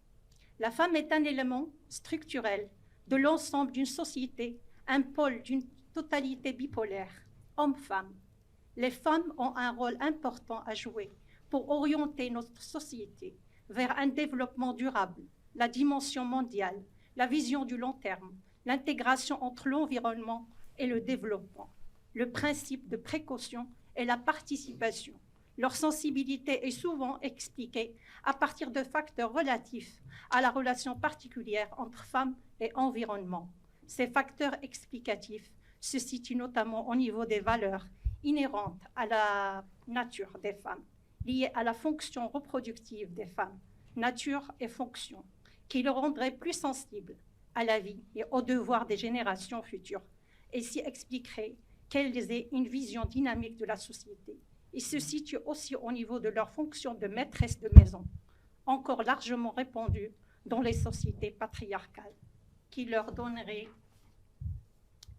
Speaker 8: La femme est un élément structurel de l'ensemble d'une société, un pôle d'une totalité bipolaire, homme-femme. Les femmes ont un rôle important à jouer pour orienter notre société vers un développement durable, la dimension mondiale, la vision du long terme, l'intégration entre l'environnement et le développement, le principe de précaution et la participation. Leur sensibilité est souvent expliquée à partir de facteurs relatifs à la relation particulière entre femmes et environnement. Ces facteurs explicatifs se situent notamment au niveau des valeurs inhérentes à la nature des femmes, liées à la fonction reproductive des femmes, nature et fonction, qui les rendraient plus sensibles à la vie et aux devoirs des générations futures, et s'y expliqueraient qu'elles aient une vision dynamique de la société. Ils se situent aussi au niveau de leur fonction de maîtresse de maison, encore largement répandue dans les sociétés patriarcales, qui leur donnerait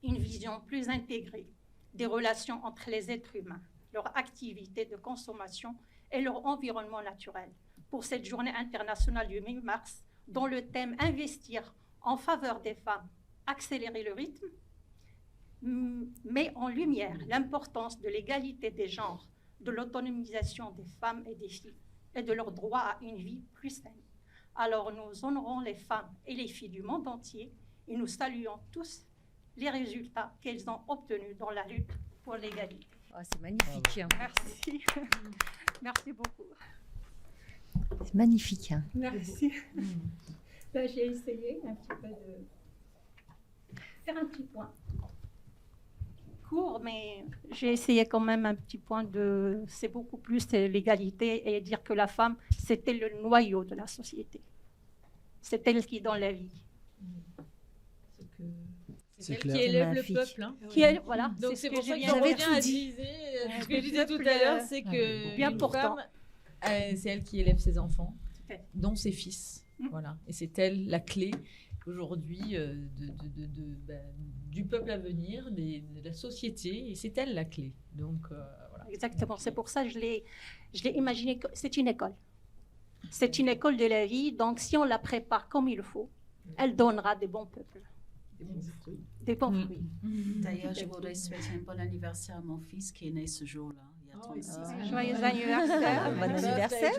Speaker 8: une vision plus intégrée des relations entre les êtres humains, leur activité de consommation et leur environnement naturel. Pour cette journée internationale du 8 mars, dont le thème « Investir en faveur des femmes, accélérer le rythme », met en lumière l'importance de l'égalité des genres, de l'autonomisation des femmes et des filles et de leur droit à une vie plus saine. Alors nous honorons les femmes et les filles du monde entier et nous saluons tous les résultats qu'elles ont obtenus dans la lutte pour l'égalité.
Speaker 1: Oh, c'est magnifique.
Speaker 8: Merci. Merci beaucoup.
Speaker 1: C'est magnifique. Hein.
Speaker 8: Merci. Ben, j'ai essayé un petit peu de faire un petit point. Court, mais j'ai essayé quand même un petit point de... C'est beaucoup plus l'égalité et dire que la femme, c'était le noyau de la société. C'est elle qui donne la vie.
Speaker 6: C'est elle
Speaker 7: clair.
Speaker 6: qui élève le
Speaker 1: Magnifique.
Speaker 6: peuple. Hein.
Speaker 8: Qui est, voilà,
Speaker 6: Donc
Speaker 8: ce
Speaker 6: c'est
Speaker 8: que
Speaker 6: pour
Speaker 8: je
Speaker 6: ça
Speaker 8: viens
Speaker 6: qu'on
Speaker 8: de
Speaker 1: J'avais
Speaker 6: revient
Speaker 1: tout
Speaker 6: à
Speaker 1: dit.
Speaker 6: diviser. Ce
Speaker 8: Le
Speaker 6: que je disais tout
Speaker 8: peuple,
Speaker 6: à l'heure, c'est que
Speaker 8: bien
Speaker 6: une
Speaker 8: portant.
Speaker 6: femme, c'est elle qui élève ses enfants,
Speaker 8: Tout à fait.
Speaker 6: dont ses fils. Voilà. Et c'est elle la clé aujourd'hui du peuple à venir, de la société, et c'est elle la clé. Donc voilà.
Speaker 8: Exactement. C'est pour ça que je l'ai imaginé que c'est une école. C'est une école de la vie, donc si on la prépare comme il faut, elle donnera des bons peuples, des bons fruits.
Speaker 5: D'ailleurs, je voudrais souhaiter un bon anniversaire à mon fils qui est né ce jour-là. Il y a 36 ans.
Speaker 8: Joyeux anniversaire.
Speaker 1: Bon anniversaire.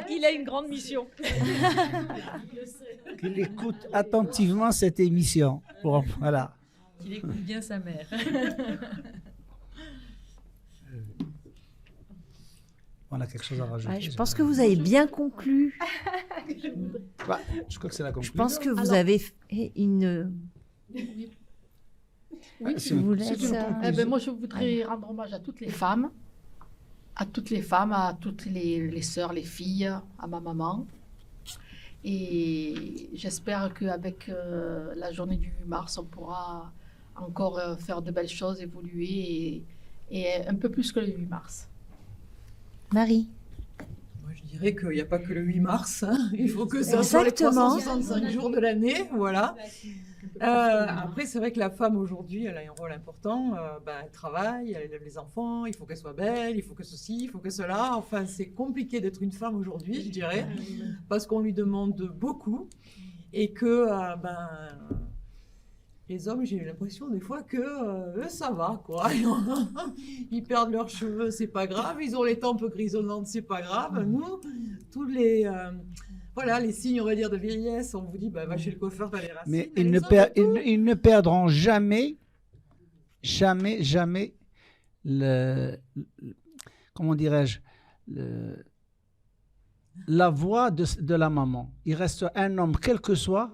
Speaker 6: Il a une grande mission.
Speaker 7: Qu'il écoute attentivement cette émission. Bon, voilà.
Speaker 6: Qu'il écoute bien sa mère.
Speaker 7: On a quelque chose à rajouter.
Speaker 1: Je pense que vous avez bien conclu.
Speaker 7: Bah, je crois que c'est la
Speaker 1: Je
Speaker 7: conclusion.
Speaker 1: pense que vous avez fait une...
Speaker 3: Oui,
Speaker 7: c'est
Speaker 1: vous
Speaker 7: une-
Speaker 1: laisse,
Speaker 7: c'est une conclusion.
Speaker 3: moi, je voudrais rendre hommage à toutes les femmes, à toutes les sœurs, les filles, à ma maman. Et j'espère qu'avec la journée du 8 mars, on pourra encore faire de belles choses, évoluer et un peu plus que le 8 mars.
Speaker 1: Marie.
Speaker 2: Moi, je dirais qu'il n'y a pas que le 8 mars. Hein. Il faut que ça soit les
Speaker 1: Exactement.
Speaker 2: 365 jours de l'année. Voilà. Après, c'est vrai que la femme, aujourd'hui, elle a un rôle important. Elle travaille, elle élève les enfants, il faut qu'elle soit belle, il faut que ceci, il faut que cela. Enfin, c'est compliqué d'être une femme aujourd'hui, je dirais, parce qu'on lui demande beaucoup. Et que les hommes, j'ai eu l'impression des fois que eux, ça va, quoi. Ils perdent leurs cheveux, c'est pas grave. Ils ont les tempes grisonnantes, c'est pas grave. Nous, tous les signes, on va dire, de vieillesse, on vous dit, va chez le coiffeur, t'as les racines.
Speaker 7: Mais
Speaker 2: les
Speaker 7: ils ne,
Speaker 2: hommes,
Speaker 7: ils ne perdront jamais comment dirais-je, la voix de la maman. Il reste un homme, quel que soit,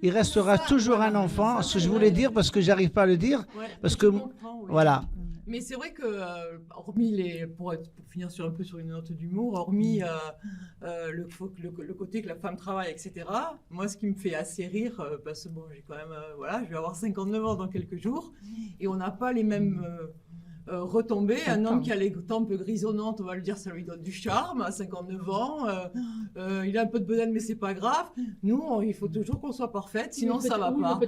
Speaker 7: il restera toujours un enfant. Ce que je voulais dire, parce que j'arrive pas à le dire, parce que,
Speaker 2: je comprends, oui.
Speaker 7: voilà.
Speaker 2: Mais c'est vrai que, hormis pour finir sur une note d'humour, hormis le côté que la femme travaille, etc., moi, ce qui me fait assez rire, parce que bon, j'ai quand même, je vais avoir 59 ans dans quelques jours, et on n'a pas les mêmes retombées. Un homme qui a les tempes grisonnantes, on va le dire, ça lui donne du charme, à 59 ans, il a un peu de bedaine, mais c'est pas grave. Nous, il faut toujours qu'on soit parfaite, sinon ça va pas.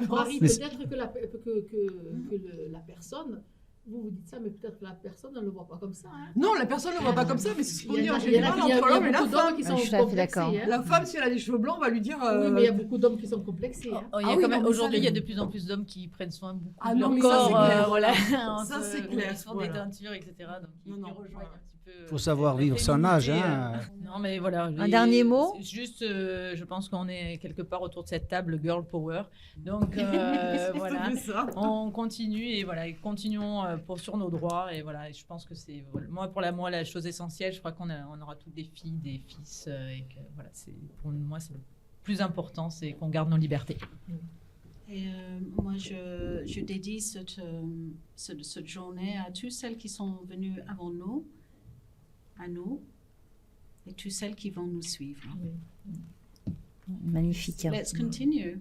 Speaker 3: Marie,
Speaker 7: Mais
Speaker 3: peut-être que la personne, vous dites ça, mais peut-être que la personne ne le voit pas comme ça. Hein.
Speaker 2: Non, la personne ne le voit pas comme ça, mais c'est ce qu'on dit en
Speaker 3: Il y a
Speaker 2: général entre l'homme et la
Speaker 3: beaucoup
Speaker 2: femme.
Speaker 3: d'hommes qui sont
Speaker 1: Je suis tout à fait
Speaker 3: complexés.
Speaker 1: d'accord.
Speaker 3: Hein.
Speaker 2: La femme, si elle a des cheveux blancs, on va lui dire...
Speaker 3: Oui, mais il y a beaucoup d'hommes qui sont complexés. Hein.
Speaker 6: Aujourd'hui, il y a de plus en plus d'hommes qui prennent soin beaucoup
Speaker 2: Ah
Speaker 6: de
Speaker 2: non,
Speaker 6: leur
Speaker 2: mais ça,
Speaker 6: corps.
Speaker 2: c'est clair.
Speaker 6: Voilà.
Speaker 2: Ça, c'est clair.
Speaker 6: Ils se font des teintures, etc. Donc, ils
Speaker 2: Non,
Speaker 6: rejoignent un petit peu.
Speaker 7: Il faut savoir vivre son âge. Hein.
Speaker 6: Non, mais voilà.
Speaker 1: Un dernier mot.
Speaker 6: Juste, je pense qu'on est quelque part autour de cette table girl power. Donc, voilà.
Speaker 2: C'est ça.
Speaker 6: On continue et voilà, continuons sur nos droits. Et voilà, je pense que c'est pour moi la chose essentielle. Je crois qu'on aura toutes des filles, des fils. Et que, voilà, pour moi, c'est le plus important, c'est qu'on garde nos libertés.
Speaker 5: Et moi, je dédie cette journée à toutes celles qui sont venues avant nous, à nous, et toutes celles qui vont nous suivre.
Speaker 1: Magnifique.
Speaker 5: Let's continue.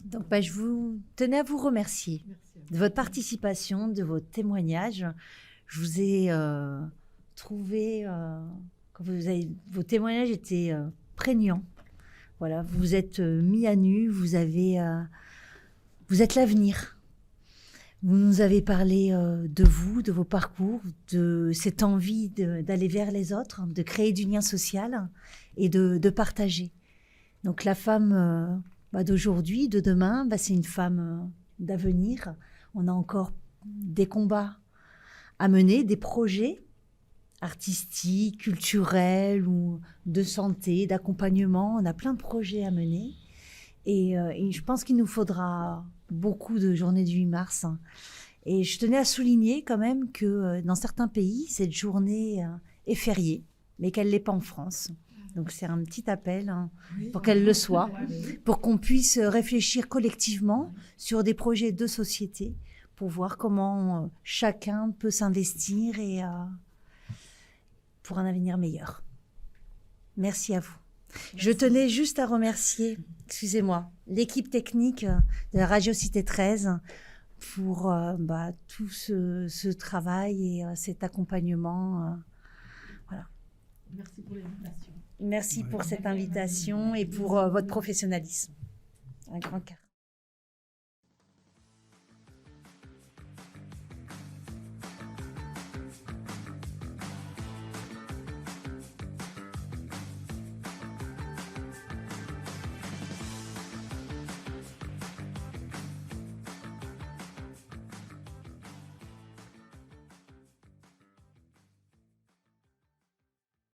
Speaker 1: Donc, je vous tenais à vous remercier de votre participation, de vos témoignages. Je vous ai trouvé, vos témoignages étaient prégnants. Voilà, vous vous êtes mis à nu, vous êtes l'avenir. Vous nous avez parlé de vous, de vos parcours, de cette envie d'aller vers les autres, de créer du lien social et de partager. Donc la femme d'aujourd'hui, de demain, c'est une femme d'avenir. On a encore des combats à mener, des projets artistiques, culturels ou de santé, d'accompagnement. On a plein de projets à mener. Et je pense qu'il nous faudra beaucoup de journées du 8 mars. Et je tenais à souligner quand même que dans certains pays, cette journée est fériée, mais qu'elle ne l'est pas en France. Donc c'est un petit appel pour qu'elle le soit, pour qu'on puisse réfléchir collectivement sur des projets de société, pour voir comment chacun peut s'investir et pour un avenir meilleur. Merci à vous. Merci. Je tenais juste à remercier, excusez-moi, l'équipe technique de la Radio Cité 13 pour tout ce travail et cet accompagnement. Voilà.
Speaker 3: Merci pour l'invitation.
Speaker 1: Merci pour cette invitation et pour votre professionnalisme. Un grand cœur.